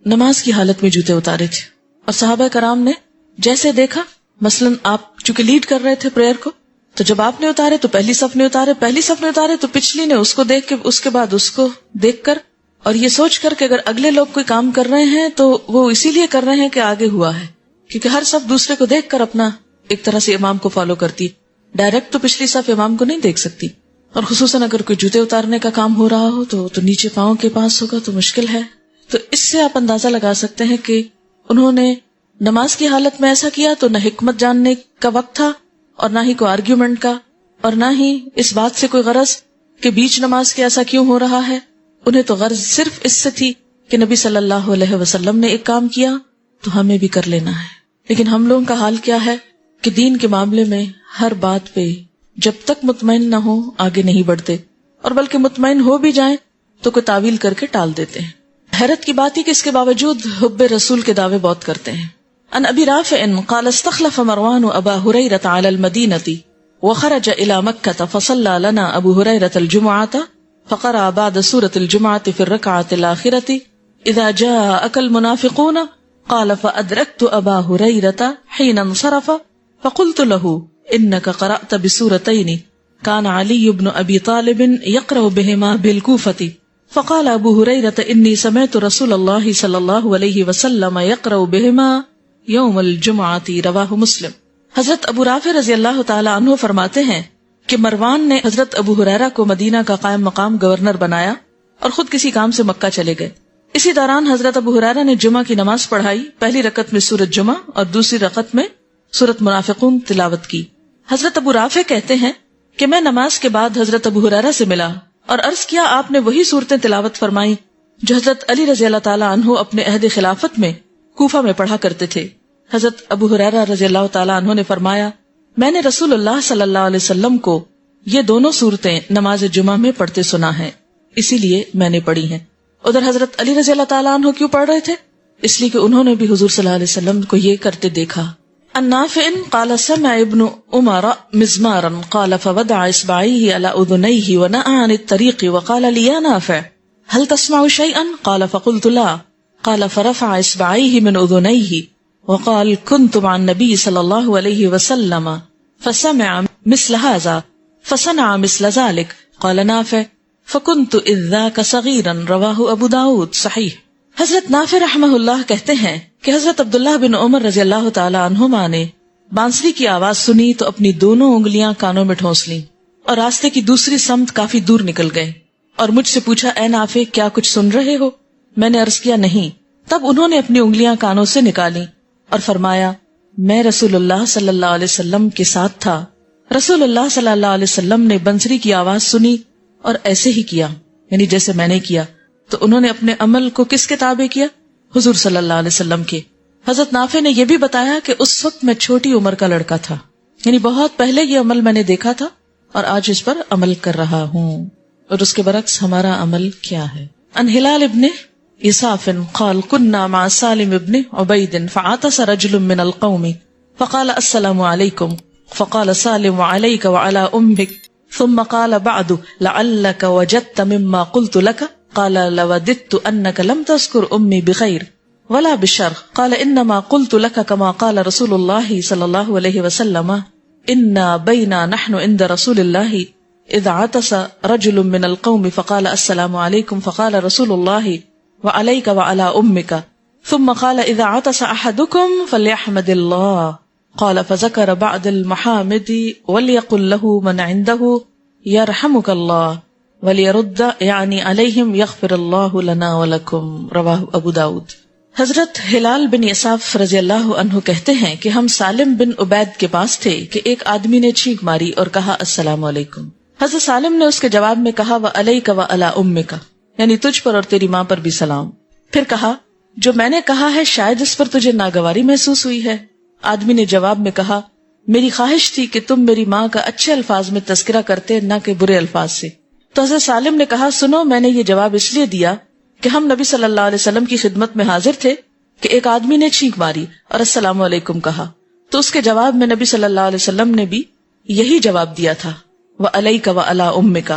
A: نماز کی حالت میں جوتے اتارے تھے، اور صحابہ کرام نے جیسے دیکھا، مثلا آپ چونکہ لیڈ کر رہے تھے پریئر کو، تو جب آپ نے اتارے تو پہلی صف نے اتارے تو پچھلی نے اس کو دیکھ کے، اس کے بعد اس کو دیکھ کر، اور یہ سوچ کر کہ اگر اگلے لوگ کوئی کام کر رہے ہیں تو وہ اسی لیے کر رہے ہیں کہ آگے ہوا ہے، کیونکہ ہر صف دوسرے کو دیکھ کر اپنا ایک طرح سے امام کو فالو کرتی. ڈائریکٹ تو پچھلی صف امام کو نہیں دیکھ سکتی، اور خصوصاً اگر کوئی جوتے اتارنے کا کام ہو رہا ہو تو نیچے پاؤں کے پاس ہوگا تو مشکل ہے. تو اس سے آپ اندازہ لگا سکتے ہیں کہ انہوں نے نماز کی حالت میں ایسا کیا تو نہ حکمت جاننے کا وقت تھا، اور نہ ہی کوئی آرگیومنٹ کا، اور نہ ہی اس بات سے کوئی غرض کہ بیچ نماز کے ایسا کیوں ہو رہا ہے. انہیں تو غرض صرف اس سے تھی کہ نبی صلی اللہ علیہ وسلم نے ایک کام کیا تو ہمیں بھی کر لینا ہے. لیکن ہم لوگوں کا حال کیا ہے کہ دین کے معاملے میں ہر بات پہ جب تک مطمئن نہ ہو آگے نہیں بڑھتے، اور بلکہ مطمئن ہو بھی جائیں تو کوئی تعویل کر کے ٹال دیتے ہیں. حیرت کی بات ہے کہ اس کے باوجود حب رسول کے دعوے بہت کرتے ہیں. ان ابی رافع قال استخلف مروان ابا هريرة على المدينة وخرج الى مكة فصلى لنا ابو هريرة الجمعة فقرأ بعد سورة الجمعة في الركعة الآخرة اذا جاءك المنافقون قال فأدركت ابا هريرة حين انصرف فقلت له انك قرأت بسورتين كان علي بن ابي طالب يقرأ بهما بالكوفة فقال ابو هريرة اني سمعت رسول الله صلى الله عليه وسلم يقرأ بهما یوم الجمعہ، رواہ مسلم. حضرت ابو رافع رضی اللہ تعالی عنہ فرماتے ہیں کہ مروان نے حضرت ابو ہریرہ کو مدینہ کا قائم مقام گورنر بنایا اور خود کسی کام سے مکہ چلے گئے. اسی دوران حضرت ابو ہریرہ نے جمعہ کی نماز پڑھائی، پہلی رکعت میں سورۃ جمعہ اور دوسری رکعت میں سورۃ منافقون تلاوت کی. حضرت ابو رافع کہتے ہیں کہ میں نماز کے بعد حضرت ابو ہریرہ سے ملا اور عرض کیا آپ نے وہی صورتیں تلاوت فرمائی جو حضرت علی رضی اللہ تعالی عنہ اپنے عہد خلافت میں کوفہ میں پڑھا کرتے تھے. حضرت ابو ہریرہ رضی اللہ تعالیٰ عنہ نے فرمایا میں نے رسول اللہ صلی اللہ علیہ وسلم کو یہ دونوں صورتیں نماز جمعہ میں پڑھتے سنا ہے، اسی لیے میں نے پڑھی ہیں. ادھر حضرت علی رضی اللہ تعالیٰ عنہ کیوں پڑھ رہے تھے؟ اس لیے کہ انہوں نے بھی حضور صلی اللہ علیہ وسلم کو یہ کرتے دیکھا. عن نافع قال سمع ابن عمر مزمارا قال فوضع اصبعيه على اذنيه ونأى عن الطريق وقال لي يا نافع هل تسمع شيئا قال فقلت لا قال فرفع اصبعيه من اذنيه وقال كنت مع النبي صلى الله عليه وسلم فسمع مثل هذا فصنع مثل ذلك قال نافع فكنت إذ ذاك صغيرا رواہ ابو داود صحیح۔ حضرت نافع رحمہ اللہ کہتے ہیں کہ حضرت عبداللہ بن عمر رضی اللہ تعالی عنہما نے بانسری کی آواز سنی تو اپنی دونوں انگلیاں کانوں میں ٹھونس لیں اور راستے کی دوسری سمت کافی دور نکل گئے اور مجھ سے پوچھا اے نافع کیا کچھ سن رہے ہو؟ میں نے عرض کیا نہیں۔ تب انہوں نے اپنی انگلیاں کانوں سے نکالی اور فرمایا میں رسول اللہ صلی اللہ علیہ وسلم کے ساتھ تھا، رسول اللہ صلی اللہ علیہ وسلم نے بنسری کی آواز سنی اور ایسے ہی کیا، یعنی جیسے میں نے کیا۔ تو انہوں نے اپنے عمل کو کس کے تابع کیا؟ حضور صلی اللہ علیہ وسلم کے۔ حضرت نافع نے یہ بھی بتایا کہ اس وقت میں چھوٹی عمر کا لڑکا تھا، یعنی بہت پہلے یہ عمل میں نے دیکھا تھا اور آج اس پر عمل کر رہا ہوں، اور اس کے برعکس ہمارا عمل کیا ہے۔ ان ہلال ابن اساف قال كنا مع سالم ابن عبید فعطس رجل من القوم فقال السلام علیکم فقال سالم وعلیک وعلى امك ثم قال بعد لعلك وجدت مما قلت لك قال لوددت انك لم تذكر امي بخير ولا بالشر قال انما قلت لك كما قال رسول الله صلى الله عليه وسلم انا بينا نحن عند رسول الله اذا عطس رجل من القوم فقال السلام عليكم فقال رسول الله وعليك وعلى امك ثم قال اذا عطس احدكم فليحمد الله قال فذكر بعد المحامد وليقل له من عنده يرحمك الله وليرد يعني عليهم يغفر الله لنا ولكم رواہ ابو داود۔ حضرت ہلال بن اساف رضی اللہ عنہ کہتے ہیں کہ ہم سالم بن عبید کے پاس تھے کہ ایک آدمی نے چھینک ماری اور کہا السلام علیکم۔ حضرت سالم نے اس کے جواب میں کہا وعلیک وعلی امک، یعنی تجھ پر اور تیری ماں پر بھی سلام۔ پھر کہا جو میں نے کہا ہے شاید اس پر تجھے ناگواری محسوس ہوئی ہے۔ آدمی نے جواب میں کہا میری خواہش تھی کہ تم میری ماں کا اچھے الفاظ میں تذکرہ کرتے نہ کہ برے الفاظ سے۔ تو حضرت سالم نے کہا سنو میں نے یہ جواب اس لیے دیا کہ ہم نبی صلی اللہ علیہ وسلم کی خدمت میں حاضر تھے کہ ایک آدمی نے چھینک ماری اور السلام علیکم کہا، تو اس کے جواب میں نبی صلی اللہ علیہ وسلم نے بھی یہی جواب دیا تھا وعلیک وعلی امک،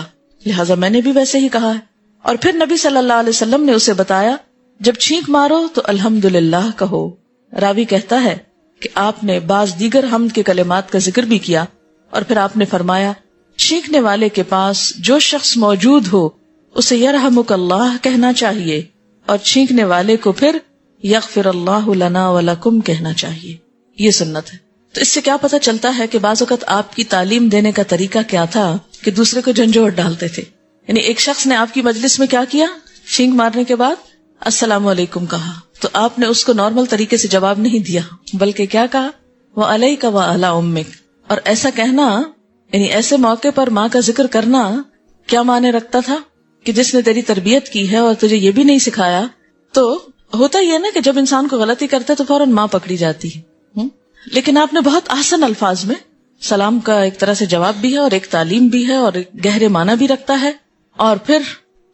A: لہٰذا میں نے بھی ویسے ہی کہا ہے۔ اور پھر نبی صلی اللہ علیہ وسلم نے اسے بتایا جب چھینک مارو تو الحمدللہ کہو۔ راوی کہتا ہے کہ آپ نے بعض دیگر حمد کے کلمات کا ذکر بھی کیا اور پھر آپ نے فرمایا چھینکنے والے کے پاس جو شخص موجود ہو اسے یرحمک اللہ کہنا چاہیے اور چھینکنے والے کو پھر یغفر اللہ لنا ولکم کہنا چاہیے۔ یہ سنت ہے۔ تو اس سے کیا پتہ چلتا ہے کہ بعض اوقات آپ کی تعلیم دینے کا طریقہ کیا تھا کہ دوسرے کو جھنجھوڑ ڈالتے تھے، یعنی ایک شخص نے آپ کی مجلس میں کیا کیا، چھینک مارنے کے بعد السلام علیکم کہا، تو آپ نے اس کو نارمل طریقے سے جواب نہیں دیا بلکہ کیا کہا وعلیک وعلی امک۔ اور ایسا کہنا یعنی ایسے موقع پر ماں کا ذکر کرنا کیا معنی رکھتا تھا کہ جس نے تیری تربیت کی ہے اور تجھے یہ بھی نہیں سکھایا۔ تو ہوتا ہی ہے نا کہ جب انسان کو غلطی کرتا ہے تو فوراً ماں پکڑی جاتی ہے، لیکن آپ نے بہت آسان الفاظ میں سلام کا ایک طرح سے جواب بھی ہے اور ایک تعلیم بھی ہے اور ایک گہرے معنی بھی رکھتا ہے، اور پھر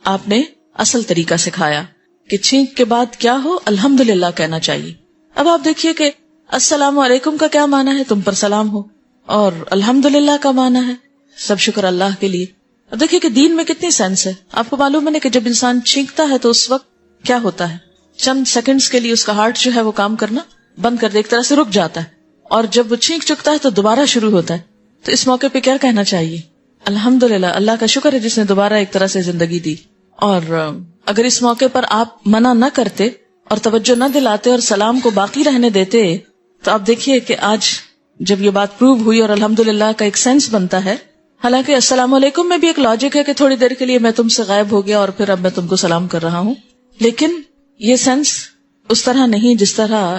A: آپ نے اصل طریقہ سکھایا کہ چھینک کے بعد کیا ہو الحمدللہ کہنا چاہیے۔ اب آپ دیکھیے کہ السلام علیکم کا کیا معنی ہے، تم پر سلام ہو، اور الحمدللہ کا معنی ہے سب شکر اللہ کے لیے۔ اب دیکھیے کہ دین میں کتنی سینس ہے۔ آپ کو معلوم ہے کہ جب انسان چھینکتا ہے تو اس وقت کیا ہوتا ہے، چند سیکنڈز کے لیے اس کا ہارٹ جو ہے وہ کام کرنا بند کر دے، ایک طرح سے رک جاتا ہے، اور جب وہ چھینک چکتا ہے تو دوبارہ شروع ہوتا ہے۔ تو اس موقع پہ کیا کہنا چاہیے، الحمدللہ، اللہ کا شکر ہے جس نے دوبارہ ایک طرح سے زندگی دی۔ اور اگر اس موقع پر آپ منع نہ کرتے اور توجہ نہ دلاتے اور سلام کو باقی رہنے دیتے تو آپ دیکھیے کہ آج جب یہ بات پروو ہوئی اور الحمدللہ کا ایک سینس بنتا ہے، حالانکہ السلام علیکم میں بھی ایک لاجک ہے کہ تھوڑی دیر کے لیے میں تم سے غائب ہو گیا اور پھر اب میں تم کو سلام کر رہا ہوں، لیکن یہ سینس اس طرح نہیں جس طرح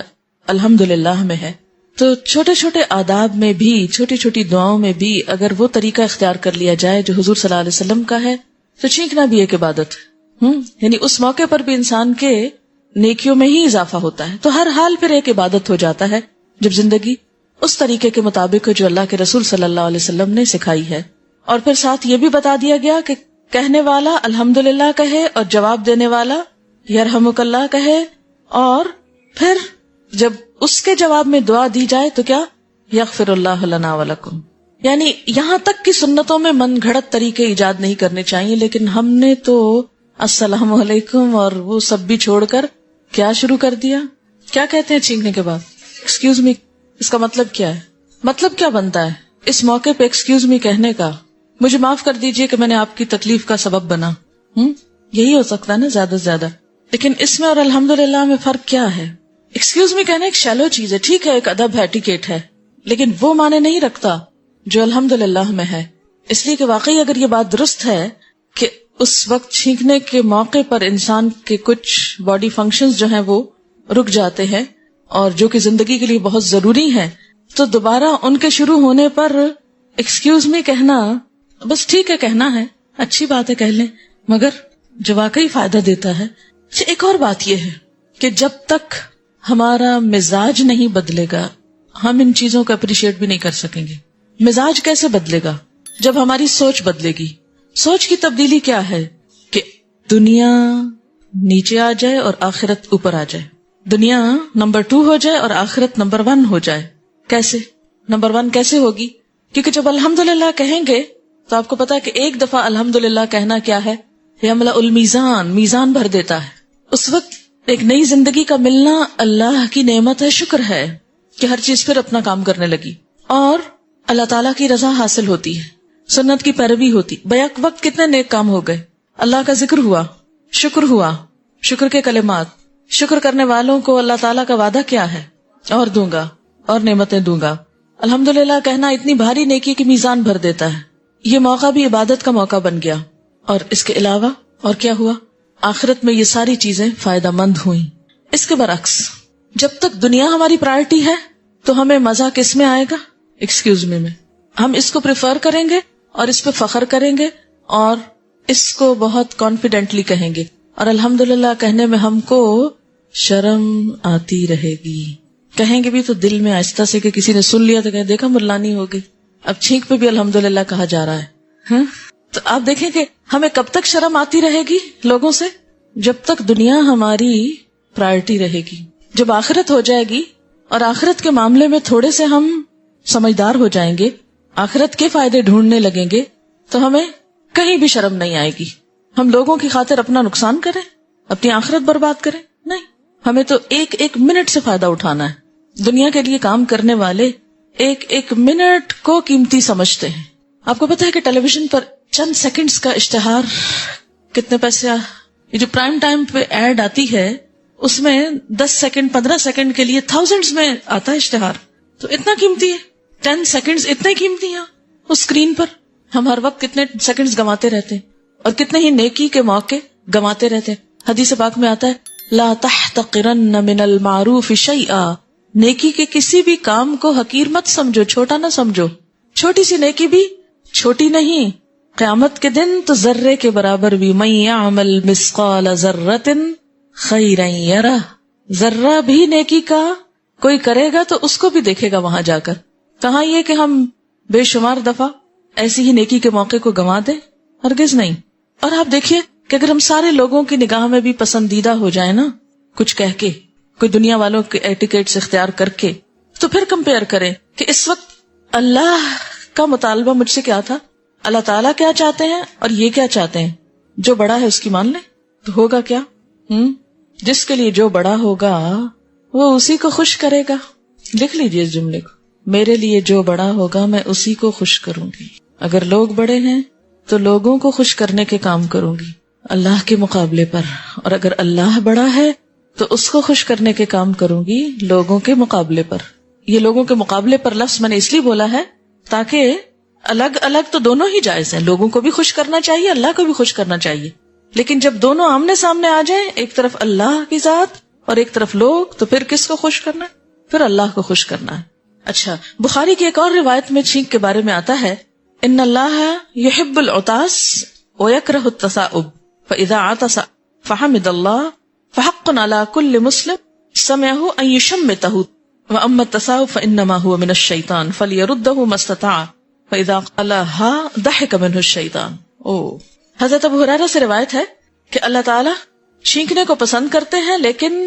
A: الحمدللہ میں ہے۔ تو چھوٹے چھوٹے آداب میں بھی، چھوٹی چھوٹی دعاؤں میں بھی اگر وہ طریقہ اختیار کر لیا جائے جو حضور صلی اللہ علیہ وسلم کا ہے تو چھینکنا بھی ایک عبادت ہے، یعنی اس موقع پر بھی انسان کے نیکیوں میں ہی اضافہ ہوتا ہے۔ تو ہر حال پھر ایک عبادت ہو جاتا ہے جب زندگی اس طریقے کے مطابق جو اللہ کے رسول صلی اللہ علیہ وسلم نے سکھائی ہے۔ اور پھر ساتھ یہ بھی بتا دیا گیا کہ کہنے والا الحمدللہ کہے اور جواب دینے والا یرحمک اللہ کہے، اور پھر جب اس کے جواب میں دعا دی جائے تو کیا یغفر اللہ لنا ولکم۔ یعنی یہاں تک کی سنتوں میں من گھڑت طریقے ایجاد نہیں کرنے چاہیے، لیکن ہم نے تو السلام علیکم اور وہ سب بھی چھوڑ کر کیا شروع کر دیا۔ کیا کہتے ہیں چھینکنے کے بعد، ایکسکیوز می، اس کا مطلب کیا ہے؟ مطلب کیا بنتا ہے اس موقع پہ ایکسکیوز می کہنے کا، مجھے معاف کر دیجئے کہ میں نے آپ کی تکلیف کا سبب بنا، یہی ہو سکتا ہے نا زیادہ سے زیادہ. لیکن اس میں اور الحمدللہ میں فرق کیا ہے؟ ایکسکیوز می کہنا ایک شیلو چیز ہے، ٹھیک ہے، ایک ادب ہے، ایٹیکیٹ ہے، لیکن وہ معنی نہیں رکھتا جو الحمدللہ میں ہے. اس لیے کہ واقعی اگر یہ بات درست ہے کہ اس وقت چھینکنے کے موقع پر انسان کے کچھ باڈی فنکشنز جو ہیں وہ رک جاتے ہیں اور جو کہ زندگی کے لیے بہت ضروری ہیں، تو دوبارہ ان کے شروع ہونے پر ایکسکیوز می کہنا بس ٹھیک ہے، کہنا ہے، اچھی بات ہے، کہہ لیں، مگر جو واقعی فائدہ دیتا ہے. ایک اور بات یہ ہے کہ جب تک ہمارا مزاج نہیں بدلے گا ہم ان چیزوں کو اپریشیٹ بھی نہیں کر سکیں گے. مزاج کیسے بدلے گا؟ جب ہماری سوچ بدلے گی. سوچ کی تبدیلی کیا ہے؟ کہ دنیا نیچے آ جائے اور آخرت اوپر آ جائے، دنیا نمبر 2 ہو جائے اور آخرت نمبر 1 ہو جائے. کیسے نمبر 1 کیسے ہوگی؟ کیونکہ جب الحمدللہ کہیں گے تو آپ کو پتا ہے کہ ایک دفعہ الحمدللہ کہنا کیا ہے؟ یملأ المیزان، میزان بھر دیتا ہے. اس وقت ایک نئی زندگی کا ملنا اللہ کی نعمت ہے، شکر ہے کہ ہر چیز پھر اپنا کام کرنے لگی اور اللہ تعالیٰ کی رضا حاصل ہوتی ہے، سنت کی پیروی ہوتی. بیک وقت کتنے نیک کام ہو گئے، اللہ کا ذکر ہوا، شکر کے کلمات. شکر کرنے والوں کو اللہ تعالیٰ کا وعدہ کیا ہے؟ اور دوں گا اور نعمتیں دوں گا. الحمدللہ کہنا اتنی بھاری نیکی کی میزان بھر دیتا ہے. یہ موقع بھی عبادت کا موقع بن گیا. اور اس کے علاوہ اور کیا ہوا؟ آخرت میں یہ ساری چیزیں فائدہ مند ہوئیں. اس کے برعکس جب تک دنیا ہماری پرائرٹی ہے تو ہمیں مزہ کس میں آئے گا؟ ایکسکیوز می میں. ہم اس کو پریفر کریں گے اور اس پہ فخر کریں گے اور اس کو بہت کانفیڈنٹلی کہیں گے، اور الحمدللہ کہنے میں ہم کو شرم آتی رہے گی. کہیں گے بھی تو دل میں آہستہ سے کہ کسی نے سن لیا تو کہیں دیکھا ملانی ہو گئی. اب چھینک پہ بھی الحمدللہ کہا جا رہا ہے. تو آپ دیکھیں کہ ہمیں کب تک شرم آتی رہے گی لوگوں سے؟ جب تک دنیا ہماری پرائرٹی رہے گی. جب آخرت ہو جائے گی اور آخرت کے معاملے میں تھوڑے سے ہم سمجھدار ہو جائیں گے، آخرت کے فائدے ڈھونڈنے لگیں گے، تو ہمیں کہیں بھی شرم نہیں آئے گی. ہم لوگوں کی خاطر اپنا نقصان کریں، اپنی آخرت برباد کریں؟ نہیں، ہمیں تو ایک ایک منٹ سے فائدہ اٹھانا ہے. دنیا کے لیے کام کرنے والے ایک ایک منٹ کو قیمتی سمجھتے ہیں. آپ کو پتا ہے کہ ٹیلی ویژن پر چند سیکنڈز کا اشتہار کتنے پیسے یہ جو پرائم ٹائم پہ ایڈ آتی ہے اس میں 10 سیکنڈ 15 سیکنڈ کے لیے تھاؤزینڈز میں آتا ہے اشتہار. تو اتنا قیمتی ہے 10 سیکنڈز، اتنے قیمتی ہیں اس اسکرین پر. ہم ہر وقت کتنے سیکنڈز گنواتے رہتے ہیں اور کتنے ہی نیکی کے موقع گنواتے رہتے ہیں. حدیث پاک میں آتا ہے لا تحتقرن من المعروف شیئا، نیکی کے کسی بھی کام کو حقیر مت سمجھو، چھوٹا نہ سمجھو. چھوٹی سی نیکی بھی چھوٹی نہیں، قیامت کے دن تو ذرے کے برابر بھی. من یعمل مثقال ذرۃ خیرا یرہ، ذرہ بھی نیکی کا کوئی کرے گا تو اس کو بھی دیکھے گا وہاں جا کر. کہاں یہ کہ ہم بے شمار دفعہ ایسی ہی نیکی کے موقع کو گنوا دیں؟ ہرگز نہیں. اور آپ دیکھیے کہ اگر ہم سارے لوگوں کی نگاہ میں بھی پسندیدہ ہو جائیں نا، کچھ کہہ کے، کوئی دنیا والوں کے ایٹیکیٹس اختیار کر کے، تو پھر کمپیئر کریں کہ اس وقت اللہ کا مطالبہ مجھ سے کیا تھا، اللہ تعالیٰ کیا چاہتے ہیں اور یہ کیا چاہتے ہیں. جو بڑا ہے اس کی مان لیں تو ہوگا کیا؟ جس کے لیے جو بڑا ہوگا وہ اسی کو خوش کرے گا. لکھ لیجئے اس جملے کو، میرے لیے جو بڑا ہوگا میں اسی کو خوش کروں گی. اگر لوگ بڑے ہیں تو لوگوں کو خوش کرنے کے کام کروں گی اللہ کے مقابلے پر، اور اگر اللہ بڑا ہے تو اس کو خوش کرنے کے کام کروں گی لوگوں کے مقابلے پر. یہ لوگوں کے مقابلے پر لفظ میں نے اس لیے بولا ہے تاکہ الگ الگ تو دونوں ہی جائز ہیں، لوگوں کو بھی خوش کرنا چاہیے، اللہ کو بھی خوش کرنا چاہیے، لیکن جب دونوں آمنے سامنے آ جائیں، ایک طرف اللہ کی ذات اور ایک طرف لوگ، تو پھر کس کو خوش کرنا ہے؟ پھر اللہ کو خوش کرنا ہے. اچھا، بخاری کی ایک اور روایت میں چھینک کے بارے میں آتا ہے ان اللہ یحب العطاس ویکرہ التصاؤب فاذا عطس فحمد اللہ فحق علی کل مسلم سمعہ ان یشمتہ واما التصاؤب فانما هو من الشیطان فلیردہ ما استطاع فاذا قالها ضحک منہ الشیطان. حضرت ابو ہریرہ سے روایت ہے کہ اللہ تعالیٰ چھینکنے کو پسند کرتے ہیں لیکن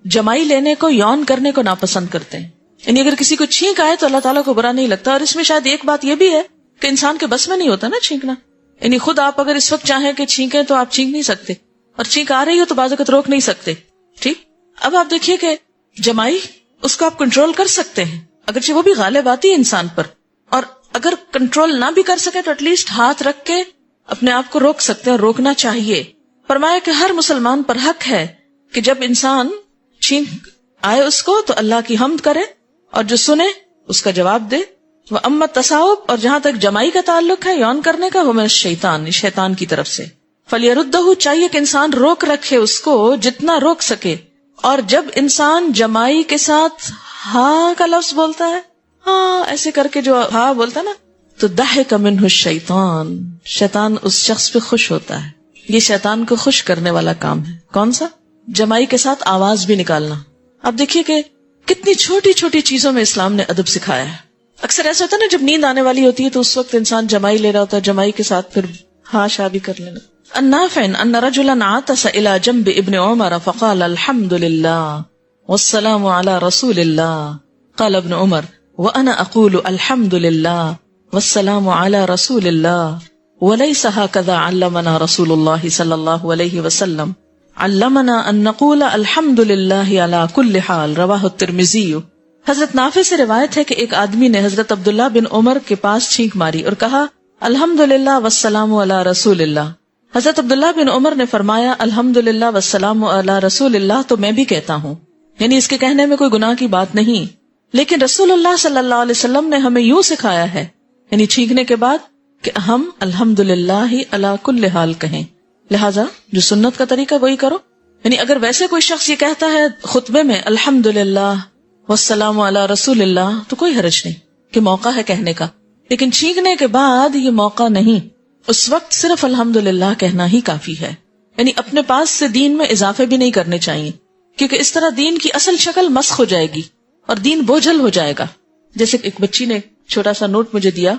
A: جمائی لینے کو، یون کرنے کو ناپسند کرتے ہیں. یعنی اگر کسی کو چھینک آئے تو اللہ تعالیٰ کو برا نہیں لگتا. اور اس میں شاید ایک بات یہ بھی ہے کہ انسان کے بس میں نہیں ہوتا نا چھینکنا. یعنی خود آپ اگر اس وقت چاہیں کہ چھینکیں تو آپ چھینک نہیں سکتے، اور چھینک آ رہی ہو تو بعض اوقات روک نہیں سکتے. ٹھیک، اب آپ دیکھیے کہ جمائی اس کو آپ کنٹرول کر سکتے ہیں اگرچہ وہ بھی غالب آتی ہے انسان پر، اور اگر کنٹرول نہ بھی کر سکے تو ایٹ لیسٹ ہاتھ رکھ کے اپنے آپ کو روک سکتے ہیں، روکنا چاہیے. فرمایا کہ ہر مسلمان پر حق ہے کہ جب انسان چھینک آئے اس کو تو اللہ کی حمد کرے اور جو سنے اس کا جواب دے. وہ امت تصاوب، اور جہاں تک جمائی کا تعلق ہے یون کرنے کا، وہ من الشیطان، شیطان کی طرف سے. فلیردہ، چاہیے کہ انسان روک رکھے اس کو جتنا روک سکے. اور جب انسان جمائی کے ساتھ ہاں کا لفظ بولتا ہے، ہاں ایسے کر کے جو ہاں بولتا ہے نا، تو ضحک منہ الشیطان، شیطان اس شخص پہ خوش ہوتا ہے. یہ شیطان کو خوش کرنے والا کام ہے. کون سا؟ جمائی کے ساتھ آواز بھی نکالنا. اب دیکھیے کہ کتنی چھوٹی چھوٹی چیزوں میں اسلام نے ادب سکھایا ہے. اکثر ایسا ہوتا ہے نا، جب نیند آنے والی ہوتی ہے تو اس وقت انسان جمائی لے رہا ہوتا ہے، جمائی کے ساتھ پھر ہاں شاہ بھی کر لینا. النافع ان رجلا عطس الى جنب ابن عمر فقال الحمد لله والسلام على رسول الله. قال ابن عمر وانا اقول الحمد لله والسلام على رسول الله وليس هكذا علمنا رسول الله صلى الله عليه وسلم. علمنا ان نقول الحمد لله على كل حال. رواه الترمذی. حضرت نافع سے روایت ہے کہ ایک آدمی نے حضرت عبداللہ بن عمر کے پاس چھینک ماری اور کہا الحمدللہ والسلام علی رسول اللہ. حضرت عبداللہ بن عمر نے فرمایا الحمدللہ والسلام علی رسول اللہ تو میں بھی کہتا ہوں، یعنی اس کے کہنے میں کوئی گناہ کی بات نہیں، لیکن رسول اللہ صلی اللہ علیہ وسلم نے ہمیں یوں سکھایا ہے، یعنی چھینکنے کے بعد، کہ ہم الحمدللہ علی کل حال کہیں. لہٰذا جو سنت کا طریقہ وہی کرو. یعنی اگر ویسے کوئی شخص یہ کہتا ہے خطبے میں الحمدللہ والسلام علی رسول اللہ تو کوئی حرج نہیں کہ موقع ہے کہنے کا، لیکن چھینکنے کے بعد یہ موقع نہیں. اس وقت صرف الحمدللہ کہنا ہی کافی ہے. یعنی اپنے پاس سے دین میں اضافے بھی نہیں کرنے چاہیے، کیونکہ اس طرح دین کی اصل شکل مسخ ہو جائے گی اور دین بوجھل ہو جائے گا. جیسے ایک بچی نے چھوٹا سا نوٹ مجھے دیا،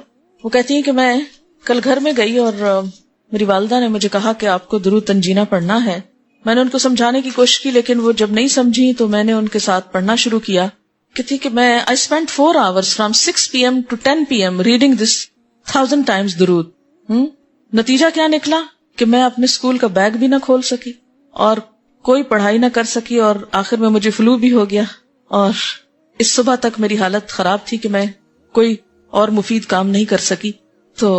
A: وہ کہتی ہے کہ میں کل گھر میں گئی اور میری والدہ نے مجھے کہا کہ آپ کو درود تنجینہ پڑھنا ہے. میں نے ان کو سمجھانے کی کوشش کی لیکن وہ جب نہیں سمجھی تو میں نے ان کے ساتھ پڑھنا شروع کیا. کہتی کہ میں I spent 4 hours from 6 PM to 10 PM reading this 1000 times درود. نتیجہ کیا نکلا کہ میں اپنے اسکول کا بیگ بھی نہ کھول سکی اور کوئی پڑھائی نہ کر سکی، اور آخر میں مجھے فلو بھی ہو گیا، اور اس صبح تک میری حالت خراب تھی کہ میں کوئی اور مفید کام نہیں کر سکی. تو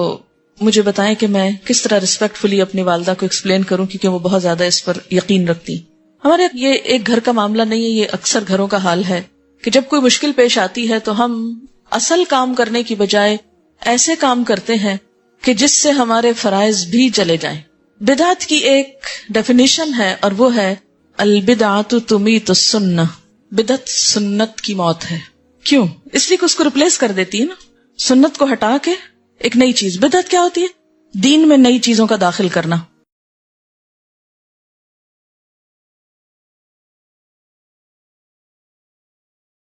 A: مجھے بتائیں کہ میں کس طرح ریسپیکٹ فلی اپنی والدہ کو ایکسپلین کروں، کیونکہ وہ بہت زیادہ اس پر یقین رکھتی. ہمارے یہ ایک گھر کا معاملہ نہیں ہے، یہ اکثر گھروں کا حال ہے کہ جب کوئی مشکل پیش آتی ہے تو ہم اصل کام کرنے کی بجائے ایسے کام کرتے ہیں کہ جس سے ہمارے فرائض بھی چلے جائیں. بدعت کی ایک ڈیفینیشن ہے اور وہ ہے البدعۃ تمیت السنہ. بدعت سنت کی موت ہے. کیوں؟ اس لیے کہ اس کو ریپلیس کر دیتی ہے نا، سنت کو ہٹا کے ایک نئی چیز. بدعت کیا ہوتی ہے؟ دین میں نئی چیزوں کا داخل کرنا.